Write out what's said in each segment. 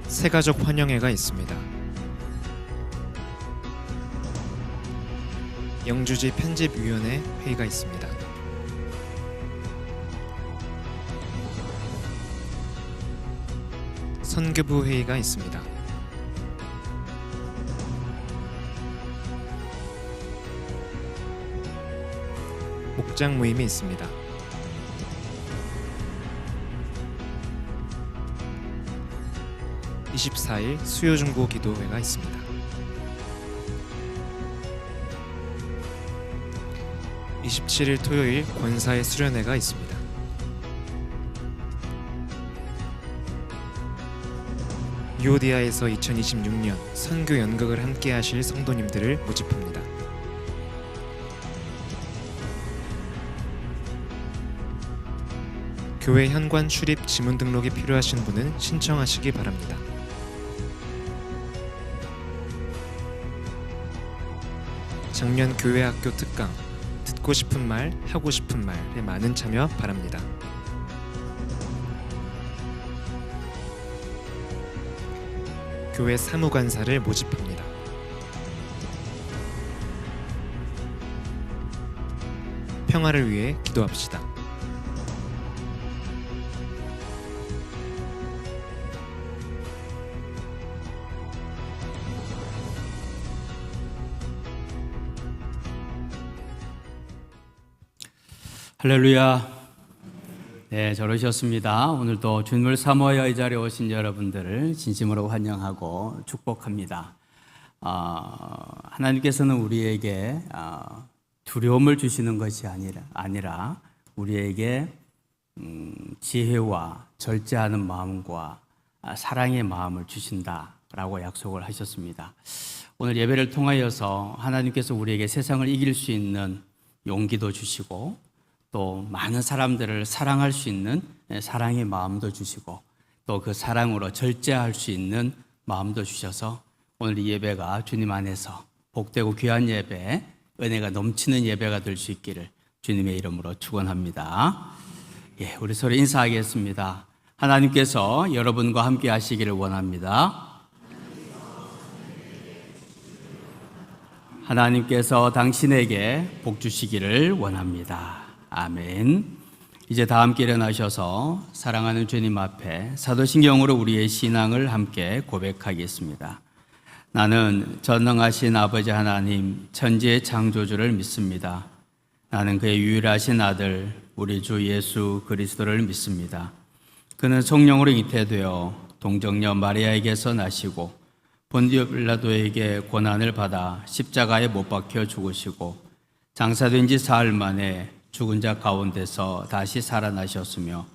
새가족 환영회가 있습니다. 영주지 편집위원회 회의가 있습니다. 선교부 회의가 있습니다. 목장 모임이 있습니다. (24일) 수요중보 기도회가 있습니다. 27일 토요일 권사의 수련회가 있습니다. 유오디아에서 2026년 선교 연극을 함께 하실 성도님들을 모집합니다. 교회 현관 출입 지문 등록이 필요하신 분은 신청하시기 바랍니다. 작년 교회학교 특강 듣고 싶은 말, 하고 싶은 말에 많은 참여 바랍니다. 교회 사무관사를 모집합니다. 평화를 위해 기도합시다. 할렐루야. 네, 잘 오셨습니다. 오늘도 주님을 사모하여 이 자리에 오신 여러분들을 진심으로 환영하고 축복합니다. 하나님께서는 우리에게 두려움을 주시는 것이 아니라 우리에게 지혜와 절제하는 마음과 사랑의 마음을 주신다라고 약속을 하셨습니다. 오늘 예배를 통하여서 하나님께서 우리에게 세상을 이길 수 있는 용기도 주시고 또 많은 사람들을 사랑할 수 있는 사랑의 마음도 주시고 또 그 사랑으로 절제할 수 있는 마음도 주셔서 오늘 이 예배가 주님 안에서 복되고 귀한 예배, 은혜가 넘치는 예배가 될 수 있기를 주님의 이름으로 축원합니다. 예, 우리 서로 인사하겠습니다. 하나님께서 여러분과 함께 하시기를 원합니다. 하나님께서 당신에게 복 주시기를 원합니다. 아멘. 이제 다 함께 일어나셔서 사랑하는 주님 앞에 사도신경으로 우리의 신앙을 함께 고백하겠습니다. 나는 전능하신 아버지 하나님 천지의 창조주를 믿습니다. 나는 그의 유일하신 아들 우리 주 예수 그리스도를 믿습니다. 그는 성령으로 잉태되어 동정녀 마리아에게서 나시고 본디오 빌라도에게 고난을 받아 십자가에 못 박혀 죽으시고 장사된 지 사흘 만에 죽은 자 가운데서 다시 살아나셨으며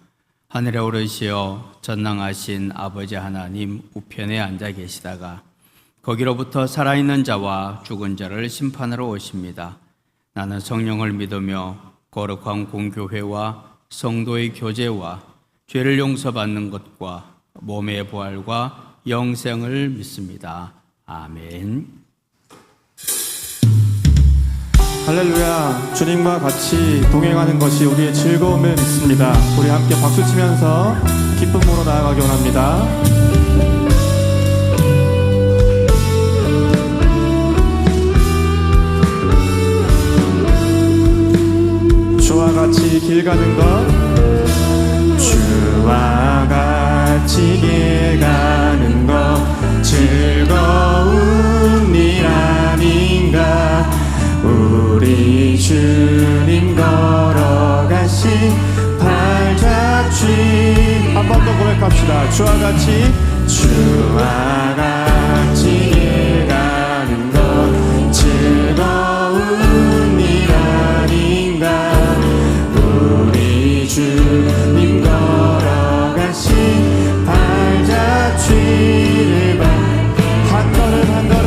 하늘에 오르시어 전능하신 아버지 하나님 우편에 앉아 계시다가 거기로부터 살아있는 자와 죽은 자를 심판하러 오십니다. 나는 성령을 믿으며 거룩한 공교회와 성도의 교제와 죄를 용서받는 것과 몸의 부활과 영생을 믿습니다. 아멘. 할렐루야. 주님과 같이 동행하는 것이 우리의 즐거움을 믿습니다. 우리 함께 박수치면서 기쁨으로 나아가기 원합니다. 주와 같이 길 가는 것, 주와 같이 길 가는 것 즐거운 일 아닌가. 우리 주님 걸어가신 발자취 한 번 더 고백합시다. 주와 같이 길 가는 것 즐거운 일 아닌가. 우리 주님 걸어가신 발자취를 한 걸음 한 걸음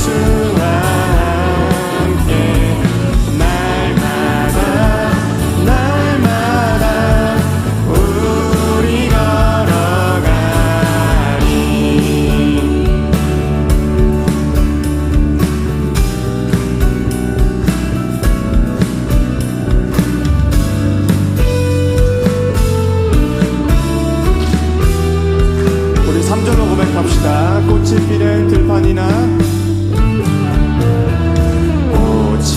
예수와 함께 날마다 날마다 우리 걸어가리. 우리 3절로 고백합시다. 꽃이 피는 들판이나 꽃이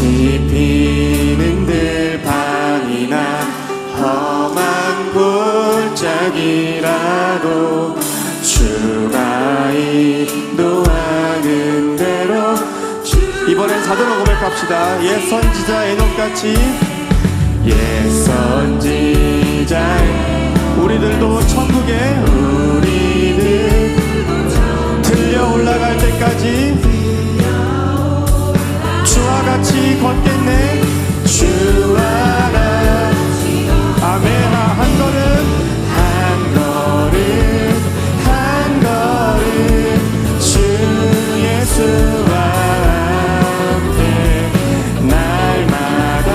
피는 들판이나 험한 골짜기라도 주가 인도하는 대로. 이번엔 4절로 고백합시다. 옛 선지자 에녹같이 옛 선지자 우리들도 천국에 우리들 들려 올라갈 때까지 주와 같이 걷겠네. 주와 같이 아멘. 한 걸음 한 걸음 한 걸음 주 예수와 함께 날마다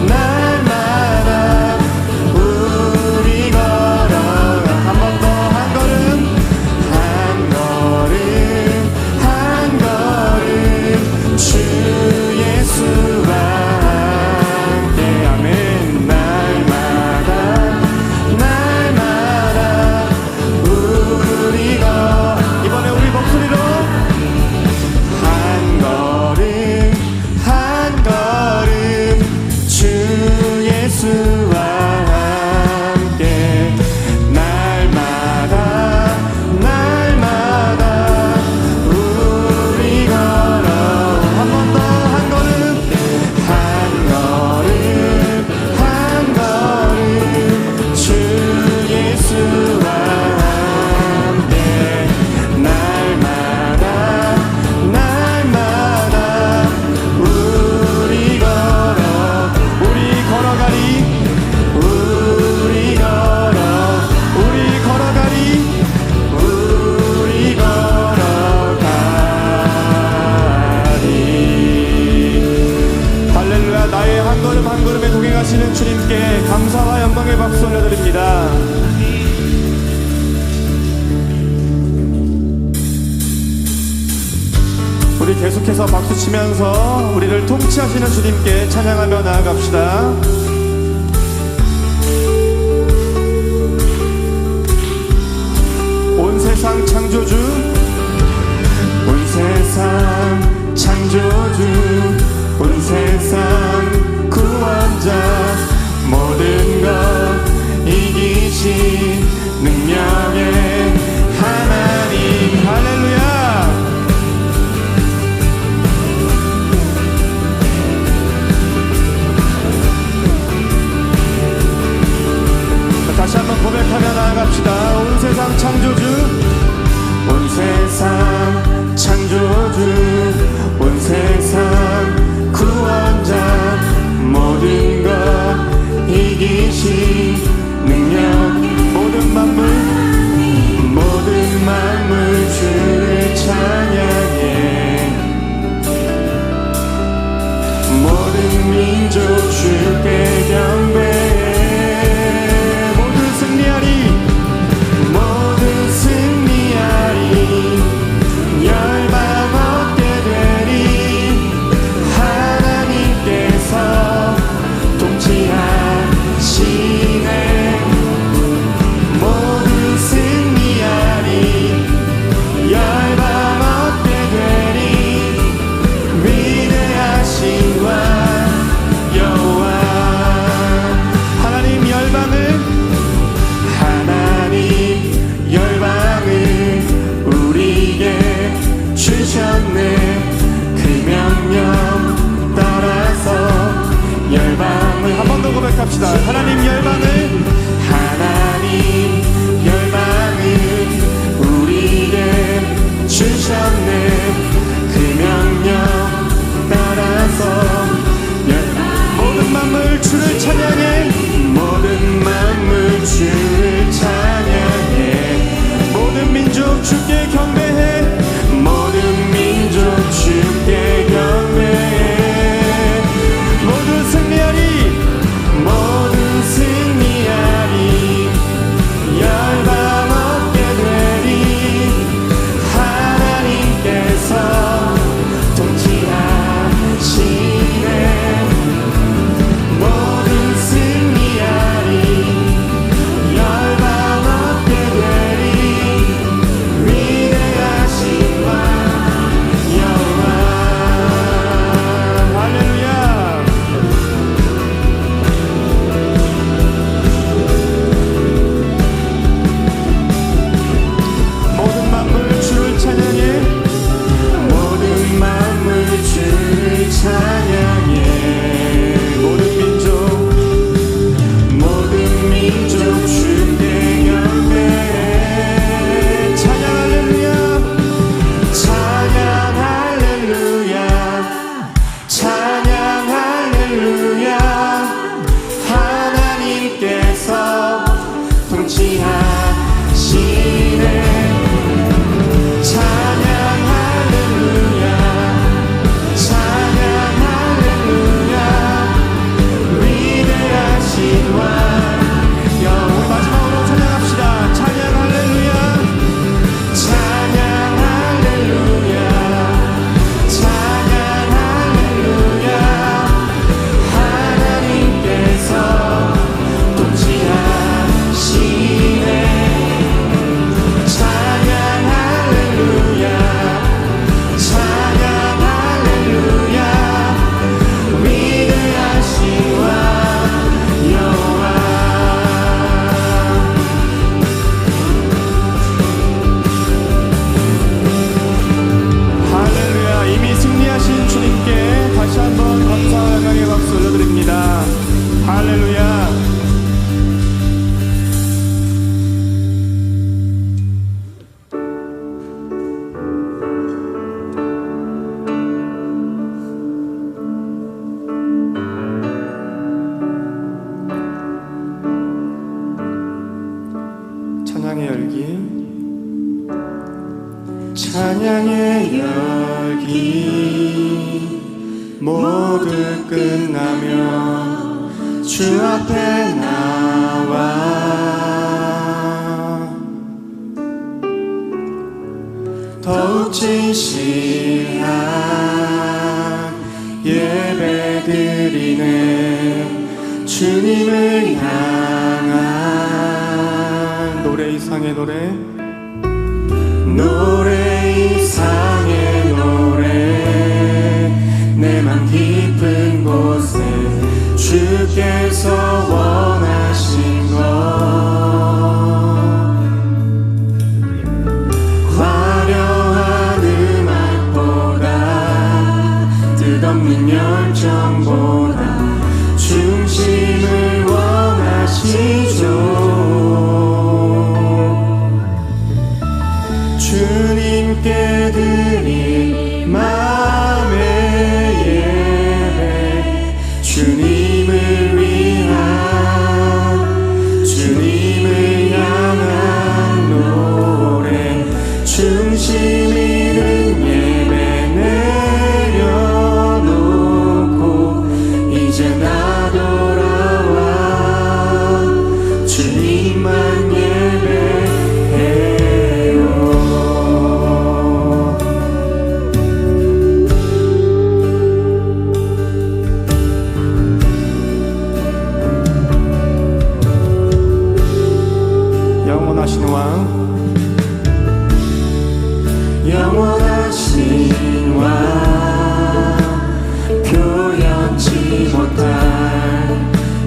날마다 우리 걸어가. 한 번 더 한 걸음 한 걸음 한 걸음 주 예수와 함께 아멘. 날마다 날마다 우리 이번에 우리 목소리로 한 걸음 한 걸음 주 예수와 함께 날마다 날마다 우리 걸어. 한 번 더 한 걸음 한 걸음 한 걸음 주 예수와 함께 날마다 날마다 우리 걸어. 우리 걸어가리 우리 걸어 우리 걸어가리 우리 걸어가리. 할렐루야. 나의 한 걸음 한 걸음에 동행하시는 주님께 감사와 영광의 박수 올려드립니다. 우리 계속해서 박수 치면서 우리를 통치하시는 주님께 찬양하며 나아갑시다. 온 세상 창조주 온 세상 창조주 온 세상 구원자 모든 것 이기신 능력의 하나님. 할렐루야. 다시 한번 고백하며 나아갑시다. 온 세상 창조주 온 세상 창조주 온 세상 구원자 모든 것 이기신 능력 모든 만물 주를 찬양해. 모든 민족 주께 경배해. 모두 승리하리 열방 얻게 되리. 하나님께서 통치하시네. 모두 승리하리 열방 얻게 되리. 위대하신 왕 여호와. 하나님 열방을 우리에게 주셨네. 그 명령 따라서 열방을 한 번 더 고백합시다. 하나님 열방을 우리에게 주셨네. 그 명령 따라서 모든 만물 주를 찬양해. 모든 만물 주를 찬양해. 모든 민족 주께 경배해. 모든 민족 일기 모두 끝나면 주 앞에 나와 더욱 진실한 예배 드리는 주님을 향한 노래 이상의 노래 이상의 노래 내 맘 깊은 곳에 주께서 원하신 것 화려한 음악보다 뜻없는 열정보다 중심을 원하시죠. 주님께 드릴 마음의 예배 주님을 위한 주님을 향한 노래 중심 있는 예배 내려놓고 이제 나 돌아와 주님만 예배해요. 영원하신 왕 영원하신 왕 표현치 못할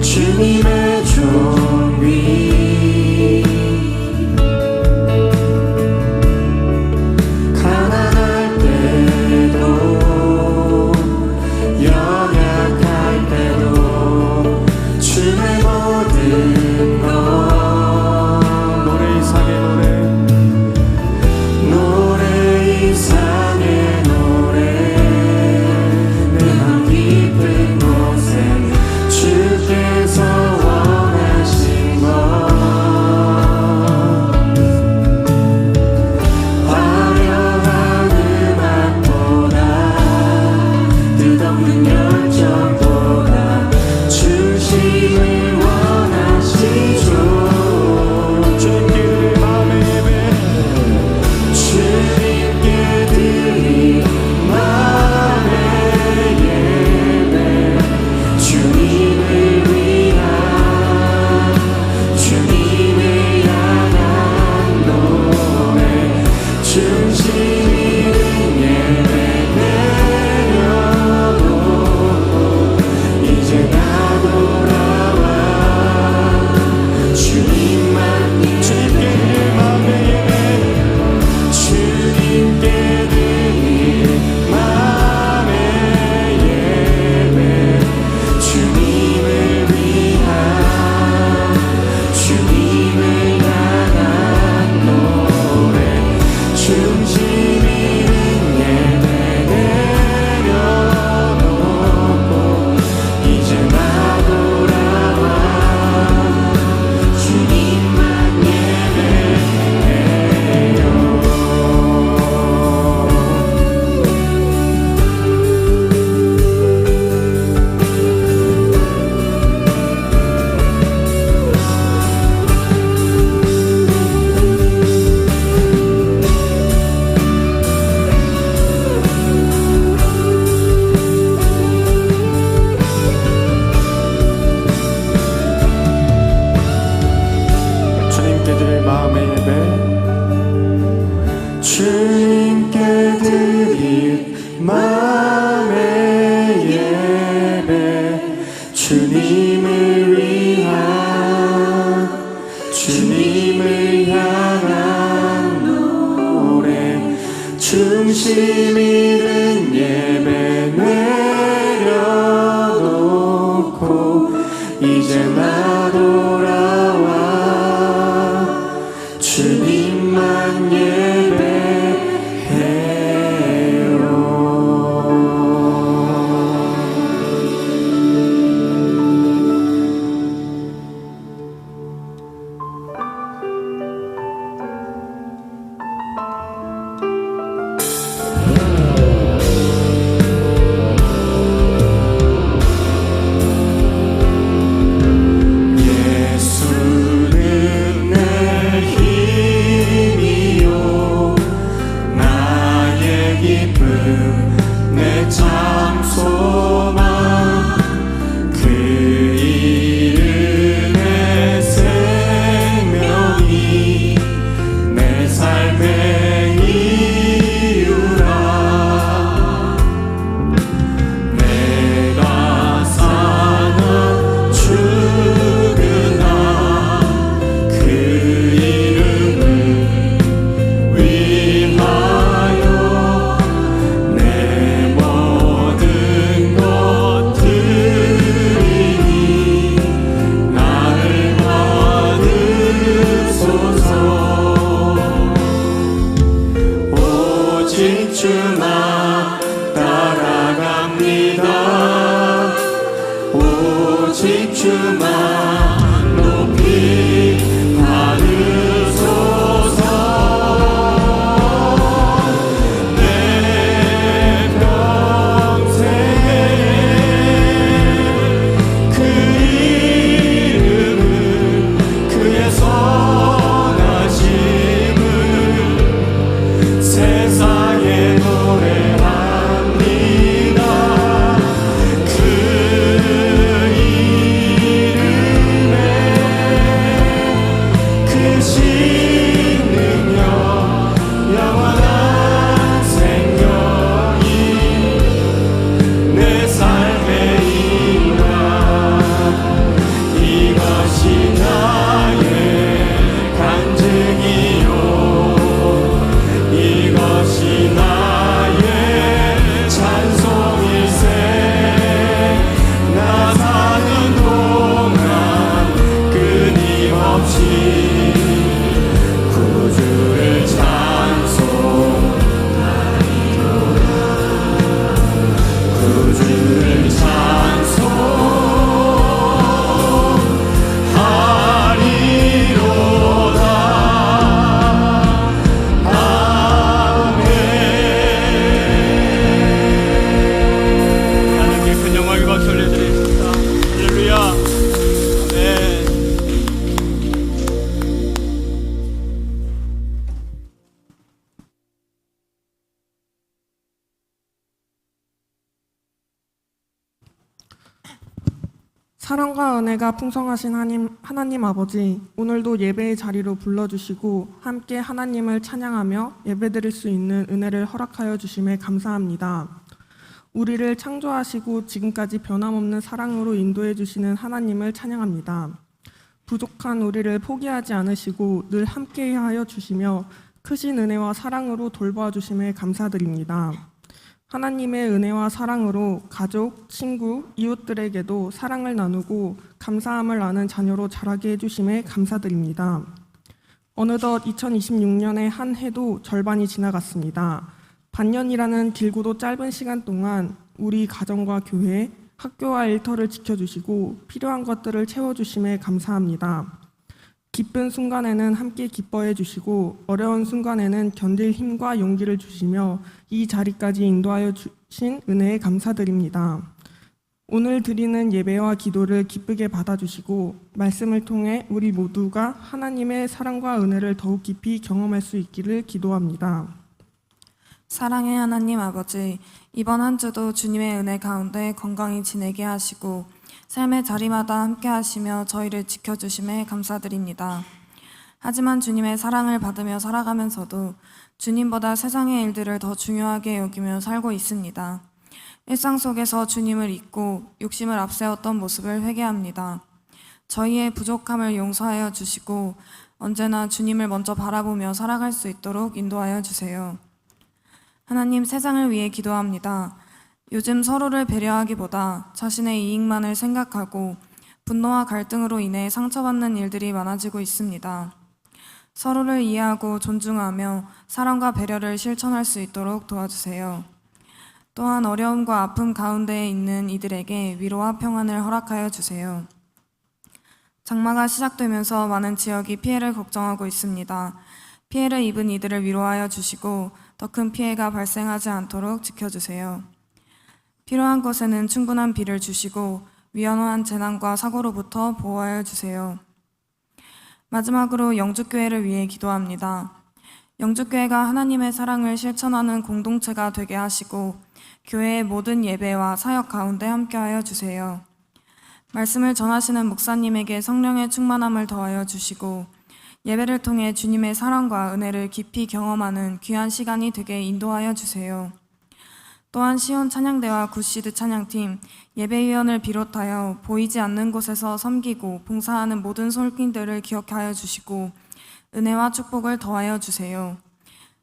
주님의 존귀 가난할 때도 연약할 때도 주의 모든 것 노래 이상의 노래 이상의 노래 내 맘 깊은 곳에 주께서 원하신 것 화려한 음악보다 뜻없는 열정보다 중심을 원하시죠. 주님께 마음의 예배 주님께 드릴 마음의 예배 주님을 위한 주님을 향한 노래 중심 있는 예배 내려놓고 이제 나 돌아와 주님만 주님께 드릴 마음의 예배 주님께 드릴 마음의 예배 주님을 위한 주님을 향한 노래 중심 있는 예배 내려놓고 이제 나 돌아와 주님만 예배해요. 주님께 드릴 마음의 예배 주님께 드릴 마음의 예배 주님을 위한 주님을 향한 노래 중심 있는 예배 내려놓고 이제 나 돌아와 주님만 예배해요. 내 참 소망 그 이름의 생명이 내 삶의 이유라. 내가 사나 죽으나 그 이름을 위하여 내 모든 것들이 나를 받으소서. 오직 주만 따라갑니다. 오직 주만 높이 받으소서. 내 평생에 그 이름을 그의 선하심을 세상에 노래합니다. 그 이름에 크신 능력 영원한 생명이 내 삶의 이유라. 이것이 나의 간증이요 이것이 나의 찬송일세. 나 사는 동안 끊임없이 구주를 찬송하리로다. 구주를 찬송하리로다. 아멘. 하나님께 큰 영광과 박수를 드리겠습니다. 할렐루야. 아멘. 사랑과 은혜가 풍성하신 하나님 아버지, 오늘도 예배의 자리로 불러주시고 함께 하나님을 찬양하며 예배드릴 수 있는 은혜를 허락하여 주심에 감사합니다. 우리를 창조하시고 지금까지 변함없는 사랑으로 인도해 주시는 하나님을 찬양합니다. 부족한 우리를 포기하지 않으시고 늘 함께하여 주시며 크신 은혜와 사랑으로 돌보아 주심에 감사드립니다. 하나님의 은혜와 사랑으로 가족, 친구, 이웃들에게도 사랑을 나누고 감사함을 아는 자녀로 자라게 해주심에 감사드립니다. 어느덧 2026년의 한 해도 절반이 지나갔습니다. 반년이라는 길고도 짧은 시간 동안 우리 가정과 교회, 학교와 일터를 지켜주시고 필요한 것들을 채워주심에 감사합니다. 기쁜 순간에는 함께 기뻐해 주시고 어려운 순간에는 견딜 힘과 용기를 주시며 이 자리까지 인도하여 주신 은혜에 감사드립니다. 오늘 드리는 예배와 기도를 기쁘게 받아주시고 말씀을 통해 우리 모두가 하나님의 사랑과 은혜를 더욱 깊이 경험할 수 있기를 기도합니다. 사랑의 하나님 아버지, 이번 한 주도 주님의 은혜 가운데 건강히 지내게 하시고 삶의 자리마다 함께 하시며 저희를 지켜주심에 감사드립니다. 하지만 주님의 사랑을 받으며 살아가면서도 주님보다 세상의 일들을 더 중요하게 여기며 살고 있습니다. 일상 속에서 주님을 잊고 욕심을 앞세웠던 모습을 회개합니다. 저희의 부족함을 용서하여 주시고 언제나 주님을 먼저 바라보며 살아갈 수 있도록 인도하여 주세요. 하나님, 세상을 위해 기도합니다. 요즘 서로를 배려하기보다 자신의 이익만을 생각하고 분노와 갈등으로 인해 상처받는 일들이 많아지고 있습니다. 서로를 이해하고 존중하며 사랑과 배려를 실천할 수 있도록 도와주세요. 또한 어려움과 아픔 가운데 있는 이들에게 위로와 평안을 허락하여 주세요. 장마가 시작되면서 많은 지역이 피해를 걱정하고 있습니다. 피해를 입은 이들을 위로하여 주시고 더 큰 피해가 발생하지 않도록 지켜주세요. 필요한 것에는 충분한 비를 주시고 위험한 재난과 사고로부터 보호하여 주세요. 마지막으로 영주교회를 위해 기도합니다. 영주교회가 하나님의 사랑을 실천하는 공동체가 되게 하시고 교회의 모든 예배와 사역 가운데 함께하여 주세요. 말씀을 전하시는 목사님에게 성령의 충만함을 더하여 주시고 예배를 통해 주님의 사랑과 은혜를 깊이 경험하는 귀한 시간이 되게 인도하여 주세요. 또한 시온 찬양대와 굿시드 찬양팀, 예배위원을 비롯하여 보이지 않는 곳에서 섬기고 봉사하는 모든 솔깃들을 기억하여 주시고 은혜와 축복을 더하여 주세요.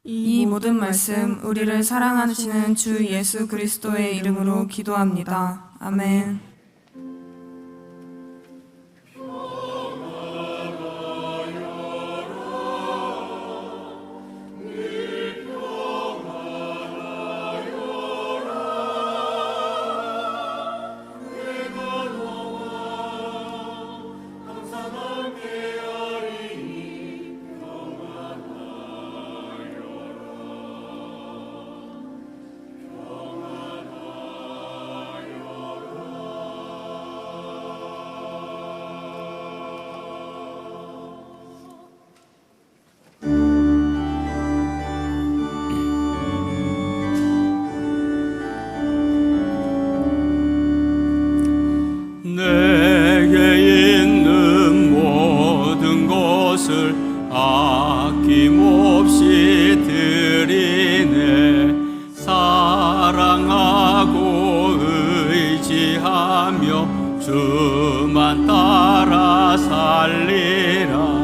이 모든 말씀 우리를 사랑하시는 주 예수 그리스도의 이름으로 기도합니다. 아멘. 내게 있는 모든 것을 아낌없이 드리네. 사랑하고 의지하며 주만 따라 살리라.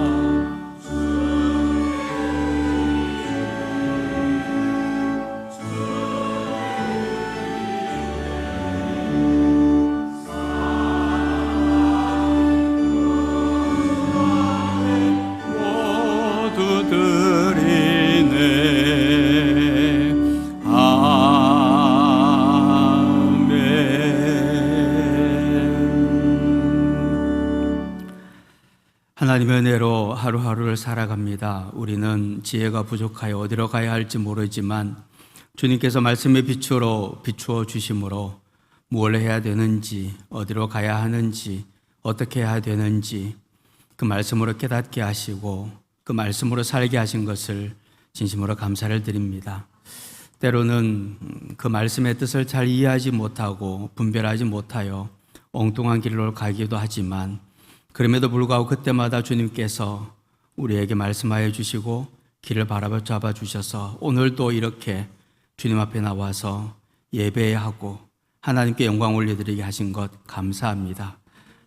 모두 드리네. 아멘. 하나님의 은혜로 하루하루를 살아갑니다. 우리는 지혜가 부족하여 어디로 가야 할지 모르지만 주님께서 말씀의 빛으로 비추어 주심으로 무엇을 해야 되는지, 어디로 가야 하는지, 어떻게 해야 되는지 그 말씀으로 깨닫게 하시고 그 말씀으로 살게 하신 것을 진심으로 감사를 드립니다. 때로는 그 말씀의 뜻을 잘 이해하지 못하고 분별하지 못하여 엉뚱한 길로 가기도 하지만 그럼에도 불구하고 그때마다 주님께서 우리에게 말씀하여 주시고 길을 바라봐 주셔서 오늘도 이렇게 주님 앞에 나와서 예배하고 하나님께 영광 올려드리게 하신 것 감사합니다.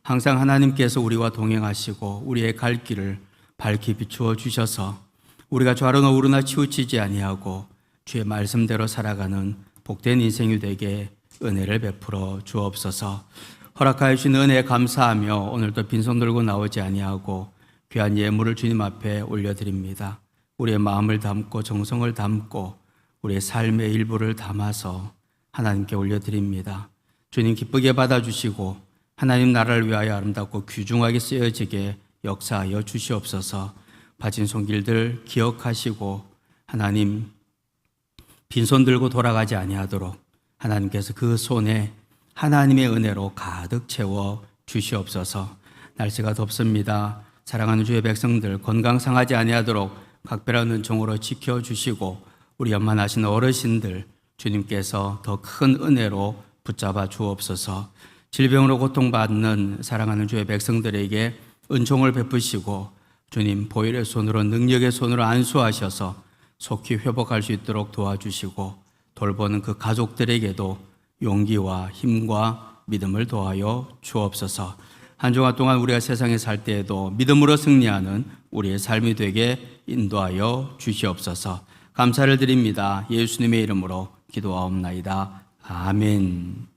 항상 하나님께서 우리와 동행하시고 우리의 갈 길을 밝히 비추어 주셔서 우리가 좌로나 우로나 치우치지 아니하고 주의 말씀대로 살아가는 복된 인생이 되게 은혜를 베풀어 주옵소서. 허락하여 주신 은혜에 감사하며 오늘도 빈손 들고 나오지 아니하고 귀한 예물을 주님 앞에 올려드립니다. 우리의 마음을 담고 정성을 담고 우리의 삶의 일부를 담아서 하나님께 올려드립니다. 주님 기쁘게 받아주시고 하나님 나라를 위하여 아름답고 귀중하게 쓰여지게 역사하여 주시옵소서. 바친 손길들 기억하시고 하나님 빈손 들고 돌아가지 아니하도록 하나님께서 그 손에 하나님의 은혜로 가득 채워 주시옵소서. 날씨가 덥습니다. 사랑하는 주의 백성들 건강 상하지 아니하도록 각별한 은총으로 지켜주시고 우리 연만하신 어르신들 주님께서 더 큰 은혜로 붙잡아 주옵소서. 질병으로 고통받는 사랑하는 주의 백성들에게 은총을 베푸시고 주님 보혈의 손으로 능력의 손으로 안수하셔서 속히 회복할 수 있도록 도와주시고 돌보는 그 가족들에게도 용기와 힘과 믿음을 더하여 주옵소서. 한 주간 동안 우리가 세상에 살 때에도 믿음으로 승리하는 우리의 삶이 되게 인도하여 주시옵소서. 감사를 드립니다. 예수님의 이름으로 기도하옵나이다. 아멘.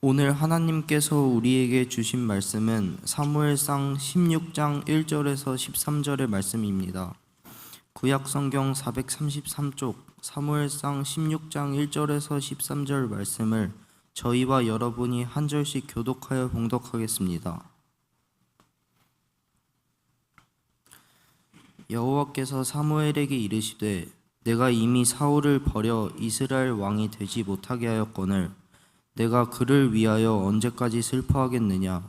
오늘 하나님께서 우리에게 주신 말씀은 사무엘상 16장 1절에서 13절의 말씀입니다. 구약 성경 433쪽 사무엘상 16장 1절에서 13절 말씀을 저희와 여러분이 한 절씩 교독하여 봉독하겠습니다. 여호와께서 사무엘에게 이르시되 내가 이미 사울을 버려 이스라엘 왕이 되지 못하게 하였거늘 내가 그를 위하여 언제까지 슬퍼하겠느냐.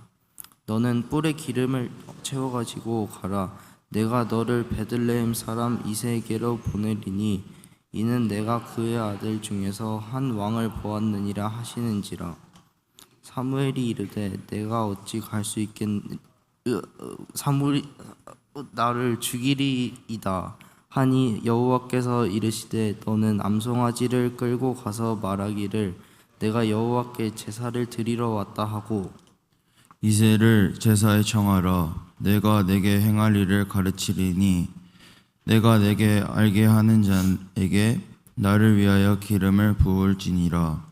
너는 뿔에 기름을 채워 가지고 가라. 내가 너를 베들레헴 사람 이새에게로 보내리니 이는 내가 그의 아들 중에서 한 왕을 보았느니라 하시는지라. 사무엘이 이르되 내가 어찌 갈 수 사무엘이 나를 죽이리이다 하니 여호와께서 이르시되 너는 암송아지를 끌고 가서 말하기를 내가 여호와께 제사를 드리러 왔다 하고 이새를 제사에 청하라. 내가 내게 행할 일을 가르치리니 내가 내게 알게 하는 자에게 나를 위하여 기름을 부을지니라.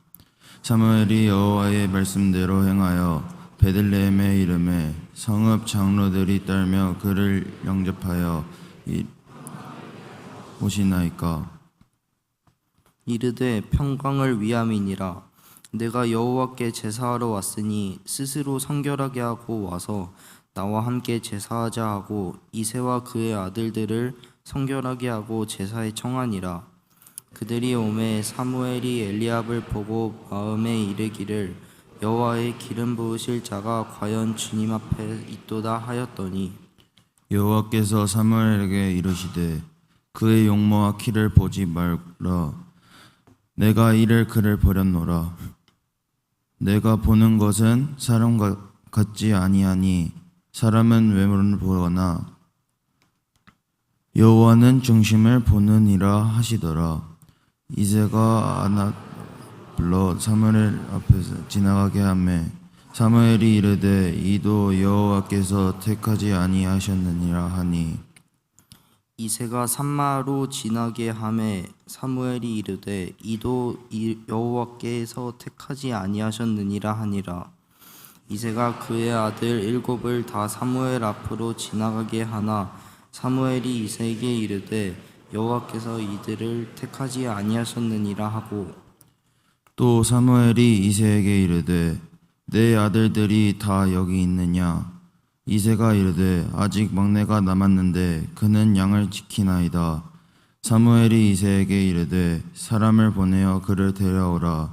사무엘이 여호와의 말씀대로 행하여 베들레헴에 이름에 성읍 장로들이 떨며 그를 영접하여 오시나이까. 이르되 평강을 위함이니라. 내가 여호와께 제사하러 왔으니 스스로 성결하게 하고 와서 나와 함께 제사하자 하고 이새와 그의 아들들을 성결하게 하고 제사에 청하니라. 그들이 오매 사무엘이 엘리압을 보고 마음에 이르기를 여호와의 기름 부으실 자가 과연 주님 앞에 있도다 하였더니 여호와께서 사무엘에게 이르시되 그의 용모와 키를 보지 말라. 내가 이를 그를 버렸노라. 내가 보는 것은 사람 같지 아니하니 사람은 외모를 보거나 여호와는 중심을 보느니라 하시더라. 이새가 아나 불러 사무엘 앞에서 지나가게 하매 사무엘이 이르되 이도 여호와께서 택하지 아니하셨느니라 하니 이새가 산마로 지나게 하매 사무엘이 이르되 이도 여호와께서 택하지 아니하셨느니라 하니라. 이새가 그의 아들 7을 다 사무엘 앞으로 지나가게 하나 사무엘이 이새에게 이르되 여호와께서 이들을 택하지 아니하셨느니라 하고 또 사무엘이 이새에게 이르되 내 아들들이 다 여기 있느냐. 이새가 이르되 아직 막내가 남았는데 그는 양을 지키나이다. 사무엘이 이새에게 이르되 사람을 보내어 그를 데려오라.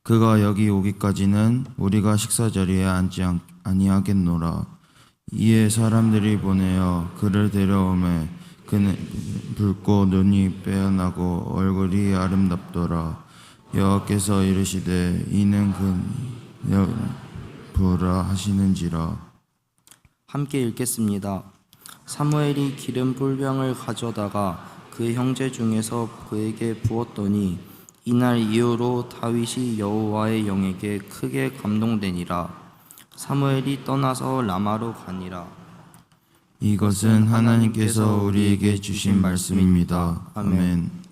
그가 여기 오기까지는 우리가 식사자리에 앉지 아니하겠노라. 이에 사람들이 보내어 그를 데려오매 그는 붉고 눈이 빼어나고 얼굴이 아름답더라. 여호와께서 이르시되 이는 그 부으라 하시는지라. 함께 읽겠습니다. 사무엘이 기름 불병을 가져다가 그 형제 중에서 그에게 부었더니 이날 이후로 다윗이 여호와의 영에게 크게 감동되니라. 사무엘이 떠나서 라마로 가니라. 이것은 하나님께서 우리에게 주신 말씀입니다. 아멘.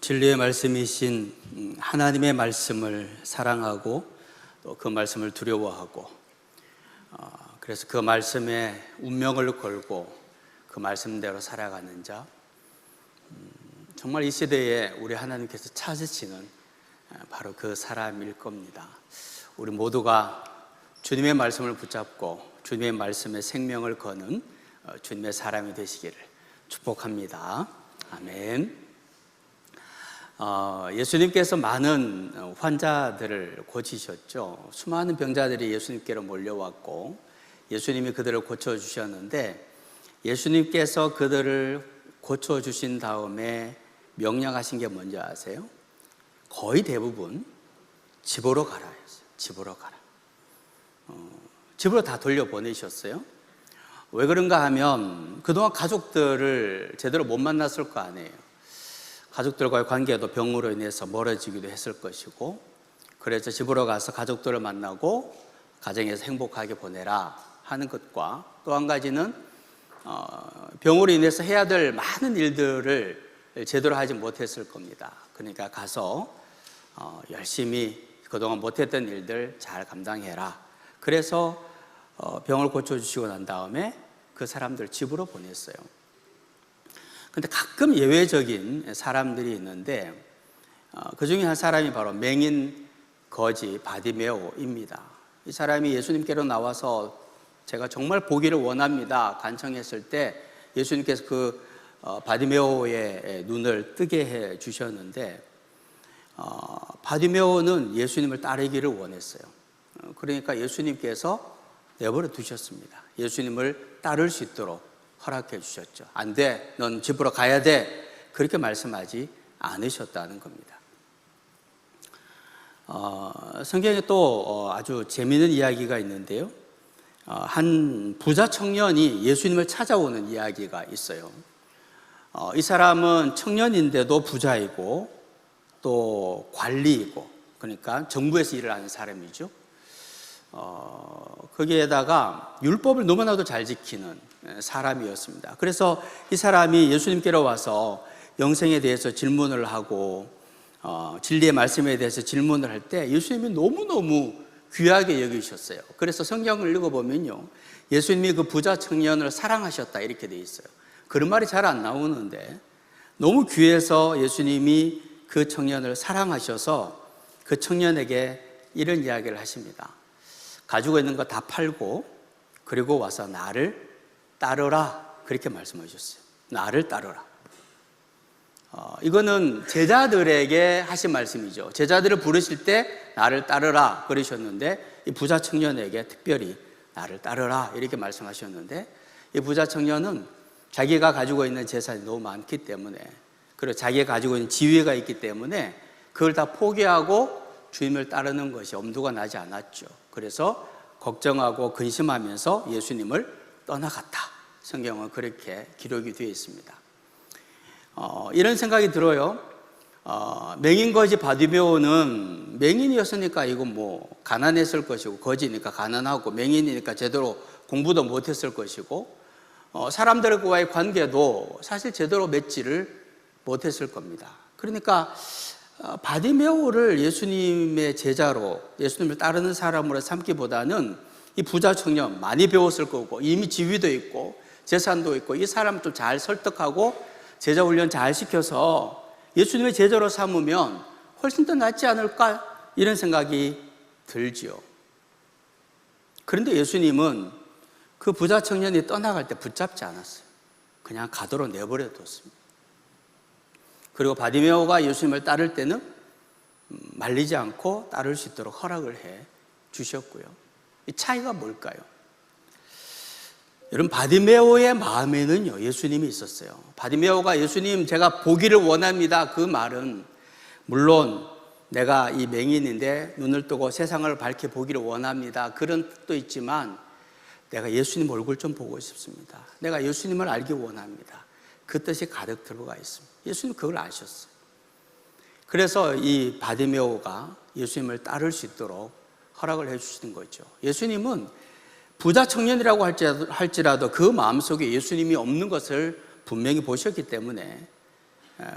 진리의 말씀이신 하나님의 말씀을 사랑하고 또 그 말씀을 두려워하고 그래서 그 말씀에 운명을 걸고 그 말씀대로 살아가는 자, 정말 이 시대에 우리 하나님께서 찾으시는 바로 그 사람일 겁니다. 우리 모두가 주님의 말씀을 붙잡고 주님의 말씀에 생명을 거는 주님의 사람이 되시기를 축복합니다. 아멘. 예수님께서 많은 환자들을 고치셨죠. 수많은 병자들이 예수님께로 몰려왔고 예수님이 그들을 고쳐주셨는데, 예수님께서 그들을 고쳐주신 다음에 명령하신 게 뭔지 아세요? 거의 대부분 집으로 가라 했어요. 집으로 가라. 집으로 다 돌려보내셨어요. 왜 그런가 하면 그동안 가족들을 제대로 못 만났을 거 아니에요. 가족들과의 관계도 병으로 인해서 멀어지기도 했을 것이고, 그래서 집으로 가서 가족들을 만나고 가정에서 행복하게 보내라 하는 것과, 또 한 가지는 병으로 인해서 해야 될 많은 일들을 제대로 하지 못했을 겁니다. 그러니까 가서 열심히 그동안 못했던 일들 잘 감당해라. 그래서 병을 고쳐주시고 난 다음에 그 사람들 집으로 보냈어요. 근데 가끔 예외적인 사람들이 있는데, 그 중에 한 사람이 바로 맹인 거지 바디메오입니다. 이 사람이 예수님께로 나와서 제가 정말 보기를 원합니다 간청했을 때 예수님께서 그 바디메오의 눈을 뜨게 해 주셨는데, 바디메오는 예수님을 따르기를 원했어요. 그러니까 예수님께서 내버려 두셨습니다. 예수님을 따를 수 있도록 허락해 주셨죠. 안 돼, 넌 집으로 가야 돼, 그렇게 말씀하지 않으셨다는 겁니다. 성경에 또 아주 재미있는 이야기가 있는데요, 한 부자 청년이 예수님을 찾아오는 이야기가 있어요. 이 사람은 청년인데도 부자이고 또 관리이고, 그러니까 정부에서 일을 하는 사람이죠. 거기에다가 율법을 너무나도 잘 지키는 사람이었습니다. 그래서 이 사람이 예수님께로 와서 영생에 대해서 질문을 하고 진리의 말씀에 대해서 질문을 할 때 예수님이 너무너무 귀하게 여기셨어요. 그래서 성경을 읽어보면요, 예수님이 그 부자 청년을 사랑하셨다 이렇게 돼 있어요. 그런 말이 잘 안 나오는데 너무 귀해서 예수님이 그 청년을 사랑하셔서 그 청년에게 이런 이야기를 하십니다. 가지고 있는 거 다 팔고 그리고 와서 나를 따르라, 그렇게 말씀하셨어요. 나를 따르라. 이거는 제자들에게 하신 말씀이죠. 제자들을 부르실 때 나를 따르라 그러셨는데, 이 부자 청년에게 특별히 나를 따르라 이렇게 말씀하셨는데, 이 부자 청년은 자기가 가지고 있는 재산이 너무 많기 때문에, 그리고 자기가 가지고 있는 지위가 있기 때문에 그걸 다 포기하고 주님을 따르는 것이 엄두가 나지 않았죠. 그래서 걱정하고 근심하면서 예수님을 떠나갔다. 성경은 그렇게 기록이 되어 있습니다. 이런 생각이 들어요. 맹인 거지 바디메오는 맹인이었으니까 이건 뭐 가난했을 것이고, 거지니까 가난하고 맹인이니까 제대로 공부도 못했을 것이고, 사람들과의 관계도 사실 제대로 맺지를 못했을 겁니다. 그러니까 바디메오를 예수님의 제자로, 예수님을 따르는 사람으로 삼기보다는 이 부자 청년 많이 배웠을 거고 이미 지위도 있고 재산도 있고, 이 사람 좀 잘 설득하고 제자 훈련 잘 시켜서 예수님의 제자로 삼으면 훨씬 더 낫지 않을까, 이런 생각이 들지요. 그런데 예수님은 그 부자 청년이 떠나갈 때 붙잡지 않았어요. 그냥 가도록 내버려 뒀습니다. 그리고 바디메오가 예수님을 따를 때는 말리지 않고 따를 수 있도록 허락을 해 주셨고요. 이 차이가 뭘까요? 여러분, 바디메오의 마음에는요, 예수님이 있었어요. 바디메오가 예수님 제가 보기를 원합니다, 그 말은 물론 내가 이 맹인인데 눈을 뜨고 세상을 밝게 보기를 원합니다, 그런 뜻도 있지만, 내가 예수님 얼굴 좀 보고 싶습니다, 내가 예수님을 알기 원합니다, 그 뜻이 가득 들어가 있습니다. 예수님 그걸 아셨어요. 그래서 이 바디메오가 예수님을 따를 수 있도록 허락을 해 주시는 거죠. 예수님은 부자 청년이라고 할지라도 그 마음속에 예수님이 없는 것을 분명히 보셨기 때문에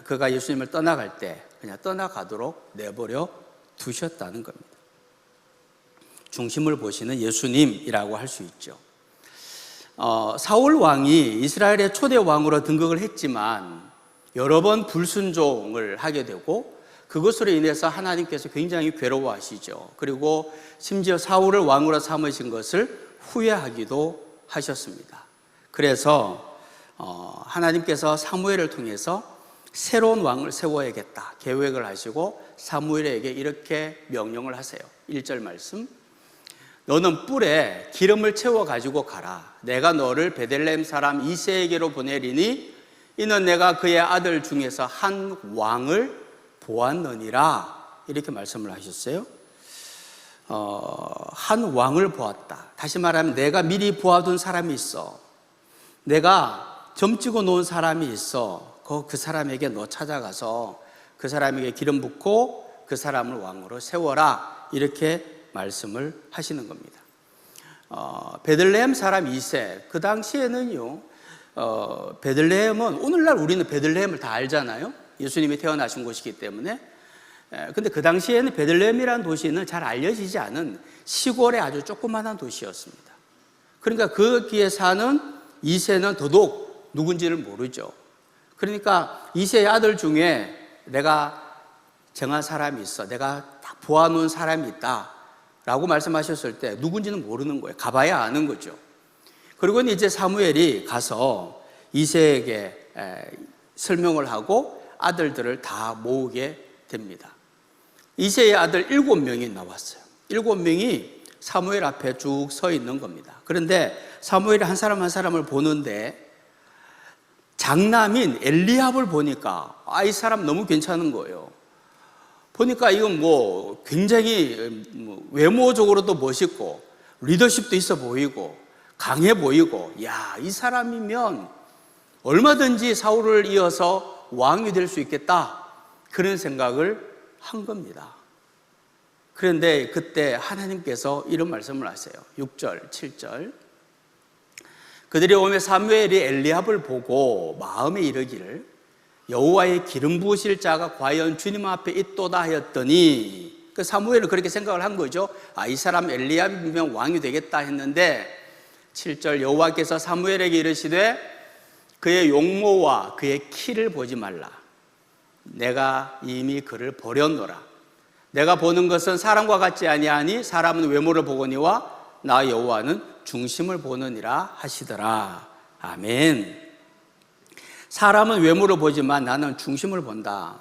그가 예수님을 떠나갈 때 그냥 떠나가도록 내버려 두셨다는 겁니다. 중심을 보시는 예수님이라고 할 수 있죠. 사울 왕이 이스라엘의 초대 왕으로 등극을 했지만 여러 번 불순종을 하게 되고 그것으로 인해서 하나님께서 굉장히 괴로워하시죠. 그리고 심지어 사울을 왕으로 삼으신 것을 후회하기도 하셨습니다. 그래서 하나님께서 사무엘을 통해서 새로운 왕을 세워야겠다 계획을 하시고 사무엘에게 이렇게 명령을 하세요. 1절 말씀, 너는 뿔에 기름을 채워 가지고 가라. 내가 너를 베들레헴 사람 이새에게로 보내리니 이는 내가 그의 아들 중에서 한 왕을 보았느니라. 이렇게 말씀을 하셨어요. 한 왕을 보았다. 다시 말하면 내가 미리 보아둔 사람이 있어. 내가 점찍어 놓은 사람이 있어. 그 사람에게 너 찾아가서 그 사람에게 기름 붓고 그 사람을 왕으로 세워라. 이렇게 말씀을 하시는 겁니다. 베들레헴 사람 이새, 그 당시에는요, 베들레헴은 오늘날 우리는 베들레헴을 다 알잖아요. 예수님이 태어나신 곳이기 때문에. 근데 그 당시에는 베들레헴이라는 도시는 잘 알려지지 않은 시골의 아주 조그마한 도시였습니다. 그러니까 거기에 사는 이새는 더더욱 누군지를 모르죠. 그러니까 이새의 아들 중에 내가 정한 사람이 있어, 내가 다 보아놓은 사람이 있다 라고 말씀하셨을 때 누군지는 모르는 거예요. 가봐야 아는 거죠. 그리고 이제 사무엘이 가서 이새에게 설명을 하고 아들들을 다 모으게 됩니다. 이새의 아들 7명이 나왔어요. 7명이 사무엘 앞에 쭉 서 있는 겁니다. 그런데 사무엘이 한 사람 한 사람을 보는데 장남인 엘리압을 보니까 이 사람 너무 괜찮은 거예요. 보니까 이건 뭐 굉장히 외모적으로도 멋있고 리더십도 있어 보이고 강해 보이고, 이 사람이면 얼마든지 사울을 이어서 왕이 될 수 있겠다, 그런 생각을 한 겁니다. 그런데 그때 하나님께서 이런 말씀을 하세요. 6절, 7절. 그들이 오매 사무엘이 엘리압을 보고 마음에 이르기를 여호와의 기름 부으실 자가 과연 주님 앞에 있도다 하였더니, 그 사무엘은 그렇게 생각을 한 거죠. 이 사람 엘리압이면 왕이 되겠다 했는데 7절, 여호와께서 사무엘에게 이르시되 그의 용모와 그의 키를 보지 말라. 내가 이미 그를 버렸노라. 내가 보는 것은 사람과 같지 아니하니 사람은 외모를 보거니와 나 여호와는 중심을 보느니라 하시더라. 아멘. 사람은 외모를 보지만 나는 중심을 본다.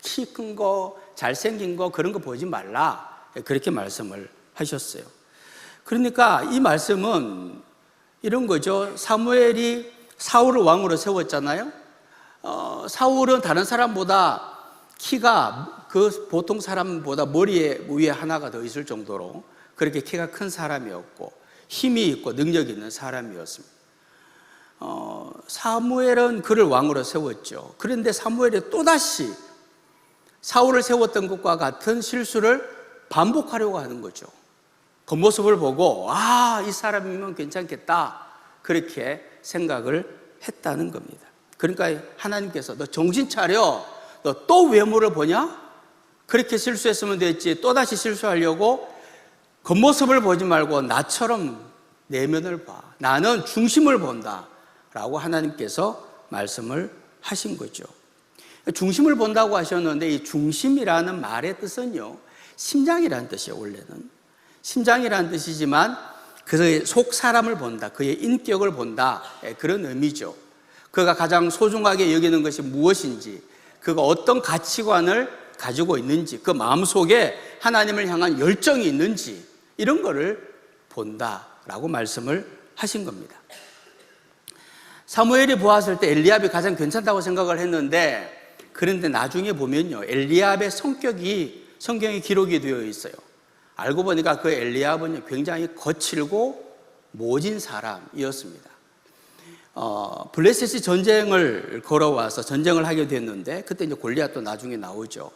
키 큰 거, 잘생긴 거, 그런 거 보지 말라. 그렇게 말씀을 하셨어요. 그러니까 이 말씀은 이런 거죠. 사무엘이 사울을 왕으로 세웠잖아요. 사울은 다른 사람보다 키가 그 보통 사람보다 머리 위에 하나가 더 있을 정도로 그렇게 키가 큰 사람이었고 힘이 있고 능력이 있는 사람이었습니다. 사무엘은 그를 왕으로 세웠죠. 그런데 사무엘이 또다시 사울을 세웠던 것과 같은 실수를 반복하려고 하는 거죠. 겉모습을 보고 이 사람이면 괜찮겠다, 그렇게 생각을 했다는 겁니다. 그러니까 하나님께서 너 정신 차려, 너 또 외모를 보냐? 그렇게 실수했으면 됐지 또다시 실수하려고 겉모습을 보지 말고 나처럼 내면을 봐. 나는 중심을 본다 라고 하나님께서 말씀을 하신 거죠. 중심을 본다고 하셨는데 이 중심이라는 말의 뜻은요, 심장이라는 뜻이에요. 원래는 심장이라는 뜻이지만 그의 속 사람을 본다, 그의 인격을 본다, 그런 의미죠. 그가 가장 소중하게 여기는 것이 무엇인지, 그가 어떤 가치관을 가지고 있는지, 그 마음속에 하나님을 향한 열정이 있는지, 이런 거를 본다라고 말씀을 하신 겁니다. 사무엘이 보았을 때 엘리압이 가장 괜찮다고 생각을 했는데, 그런데 나중에 보면요, 엘리압의 성격이 성경에 기록이 되어 있어요. 알고 보니까 그 엘리압은 굉장히 거칠고 모진 사람이었습니다. 블레셋이 전쟁을 걸어와서 전쟁을 하게 됐는데, 그때 이제 골리앗도 나중에 나오죠.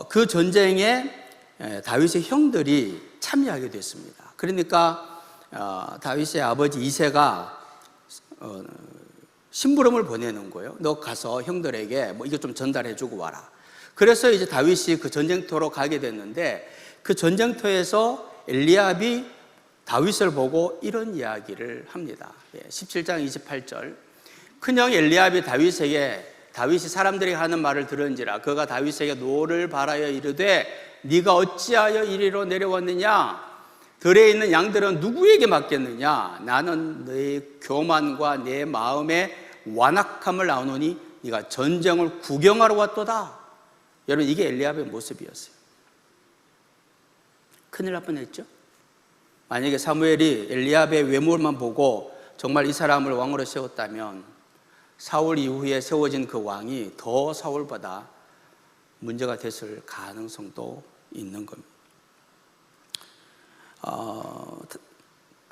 그 전쟁에 다윗의 형들이 참여하게 됐습니다. 그러니까 다윗의 아버지 이새가 심부름을 보내는 거예요. 너 가서 형들에게 뭐 이거 좀 전달해 주고 와라. 그래서 이제 다윗이 그 전쟁터로 가게 됐는데 그 전쟁터에서 엘리압이 다윗을 보고 이런 이야기를 합니다. 17장 28절. 큰형 엘리압이 다윗이 사람들이 하는 말을 들은지라 그가 다윗에게 노를 바라여 이르되 네가 어찌하여 이리로 내려왔느냐? 들에 있는 양들은 누구에게 맡겼느냐? 나는 너의 교만과 내 마음의 완악함을 아노니 네가 전쟁을 구경하러 왔도다. 여러분, 이게 엘리압의 모습이었어요. 큰일 날 뻔했죠. 만약에 사무엘이 엘리압의 외모만 보고 정말 이 사람을 왕으로 세웠다면 사울 이후에 세워진 그 왕이 더 사울보다 문제가 됐을 가능성도 있는 겁니다.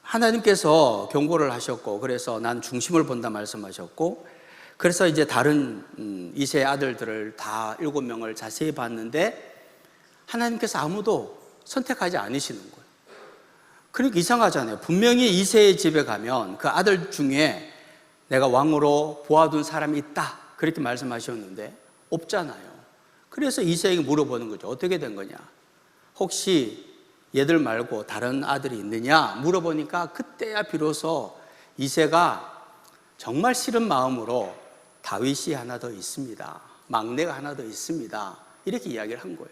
하나님께서 경고를 하셨고, 그래서 난 중심을 본다 말씀하셨고, 그래서 이제 다른 이세의 아들들을 다 7명을 자세히 봤는데 하나님께서 아무도 선택하지 않으시는 거예요. 그러니까 이상하잖아요. 분명히 이세의 집에 가면 그 아들 중에 내가 왕으로 보아둔 사람이 있다, 그렇게 말씀하셨는데 없잖아요. 그래서 이세에게 물어보는 거죠. 어떻게 된 거냐? 혹시 얘들 말고 다른 아들이 있느냐 물어보니까 그때야 비로소 이세가 정말 싫은 마음으로 다윗이 하나 더 있습니다, 막내가 하나 더 있습니다, 이렇게 이야기를 한 거예요.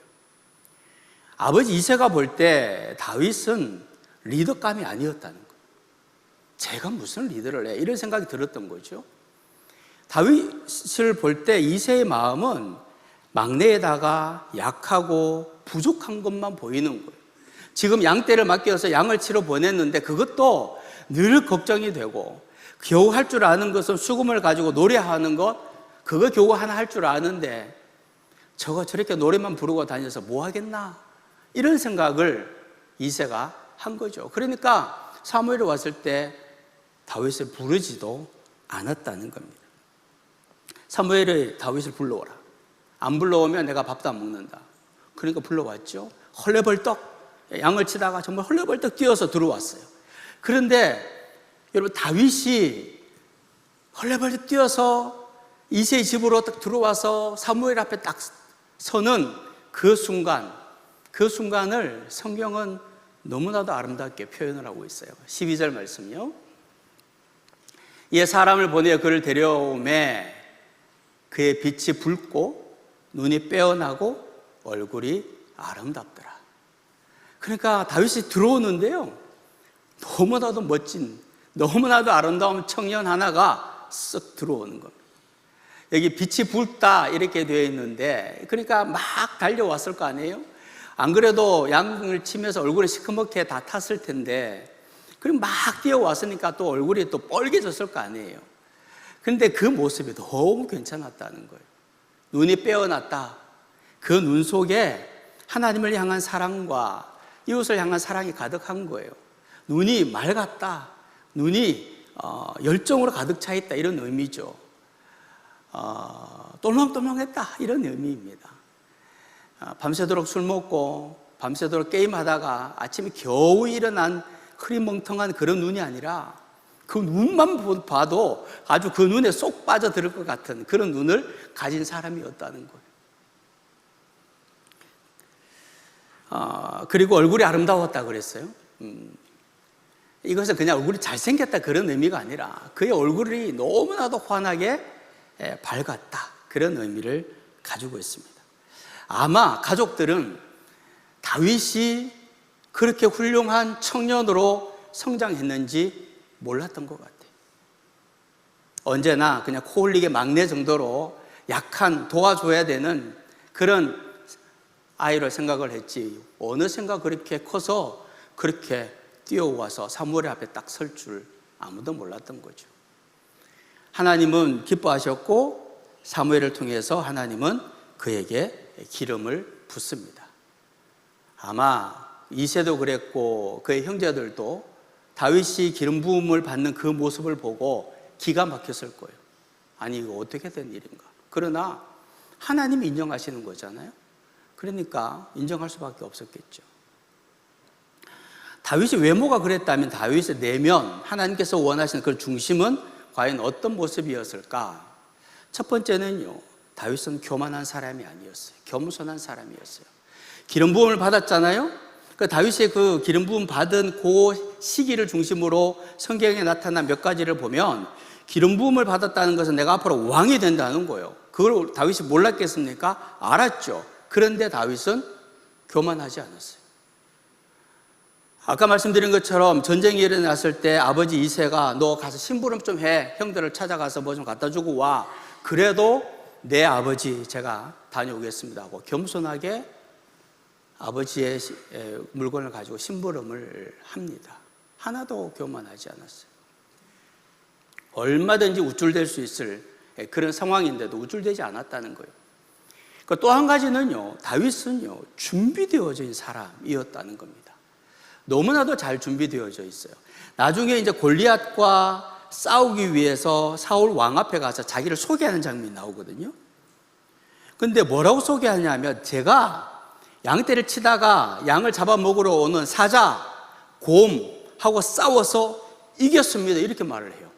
아버지 이세가 볼 때 다윗은 리더감이 아니었다는 거예요. 제가 무슨 리더를 해, 이런 생각이 들었던 거죠. 다윗을 볼 때 이세의 마음은 막내에다가 약하고 부족한 것만 보이는 거예요. 지금 양떼를 맡겨서 양을 치러 보냈는데 그것도 늘 걱정이 되고, 겨우 할 줄 아는 것은 수금을 가지고 노래하는 것, 그거 겨우 하나 할 줄 아는데 저거 저렇게 노래만 부르고 다녀서 뭐 하겠나, 이런 생각을 이세가 한 거죠. 그러니까 사무엘이 왔을 때 다윗을 부르지도 않았다는 겁니다. 사무엘이 다윗을 불러오라. 안 불러오면 내가 밥도 안 먹는다. 그러니까 불러왔죠. 헐레벌떡 양을 치다가 정말 헐레벌떡 뛰어서 들어왔어요. 그런데 여러분, 다윗이 헐레벌떡 뛰어서 이세의 집으로 딱 들어와서 사무엘 앞에 딱 서는 그 순간을 성경은 너무나도 아름답게 표현을 하고 있어요. 12절 말씀이요. 이에 사람을 보내어 그를 데려오매 그의 빛이 붉고 눈이 빼어나고 얼굴이 아름답더라. 그러니까 다윗이 들어오는데요, 너무나도 멋진, 너무나도 아름다운 청년 하나가 쓱 들어오는 겁니다. 여기 빛이 붉다 이렇게 되어 있는데, 그러니까 막 달려왔을 거 아니에요? 안 그래도 양을 치면서 얼굴에 시커멓게 다 탔을 텐데, 그럼 막 뛰어왔으니까 또 얼굴이 또 뻘개졌을 거 아니에요? 그런데 그 모습이 너무 괜찮았다는 거예요. 눈이 빼어났다. 그 눈 속에 하나님을 향한 사랑과 이웃을 향한 사랑이 가득한 거예요. 눈이 맑았다. 눈이 열정으로 가득 차 있다, 이런 의미죠. 똘망똘망했다, 이런 의미입니다. 밤새도록 술 먹고 밤새도록 게임하다가 아침에 겨우 일어난 흐리멍텅한 그런 눈이 아니라 그 눈만 봐도 아주 그 눈에 쏙 빠져들 것 같은 그런 눈을 가진 사람이었다는 거예요. 그리고 얼굴이 아름다웠다 그랬어요. 이것은 그냥 얼굴이 잘생겼다 그런 의미가 아니라 그의 얼굴이 너무나도 환하게 밝았다, 그런 의미를 가지고 있습니다. 아마 가족들은 다윗이 그렇게 훌륭한 청년으로 성장했는지 몰랐던 것 같아요. 언제나 그냥 코 흘리게 막내 정도로 약한, 도와줘야 되는 그런 아이를 생각을 했지, 어느샌가 그렇게 커서 그렇게 뛰어와서 사무엘 앞에 딱 설 줄 아무도 몰랐던 거죠. 하나님은 기뻐하셨고 사무엘을 통해서 하나님은 그에게 기름을 붓습니다. 아마 이새도 그랬고 그의 형제들도 다윗이 기름 부음을 받는 그 모습을 보고 기가 막혔을 거예요. 아니, 이거 어떻게 된 일인가. 그러나 하나님이 인정하시는 거잖아요. 그러니까 인정할 수밖에 없었겠죠. 다윗이 외모가 그랬다면 다윗의 내면, 하나님께서 원하시는 그 중심은 과연 어떤 모습이었을까? 첫 번째는요, 다윗은 교만한 사람이 아니었어요. 겸손한 사람이었어요. 기름 부음을 받았잖아요. 그 다윗의 그 기름 부음 받은 그 시기를 중심으로 성경에 나타난 몇 가지를 보면 기름 부음을 받았다는 것은 내가 앞으로 왕이 된다는 거예요. 그걸 다윗이 몰랐겠습니까? 알았죠. 그런데 다윗은 교만하지 않았어요. 아까 말씀드린 것처럼 전쟁이 일어났을 때 아버지 이새가 너 가서 심부름 좀 해. 형들을 찾아가서 뭐 좀 갖다 주고 와. 그래도 내 아버지 제가 다녀오겠습니다 하고 겸손하게 아버지의 물건을 가지고 심부름을 합니다. 하나도 교만하지 않았어요. 얼마든지 우쭐댈 수 있을 그런 상황인데도 우쭐대지 않았다는 거예요. 또 한 가지는요, 다윗은요, 준비되어져 있는 사람이었다는 겁니다. 너무나도 잘 준비되어져 있어요. 나중에 이제 골리앗과 싸우기 위해서 사울 왕 앞에 가서 자기를 소개하는 장면이 나오거든요. 근데 뭐라고 소개하냐면, 제가 양떼를 치다가 양을 잡아먹으러 오는 사자, 곰하고 싸워서 이겼습니다. 이렇게 말을 해요.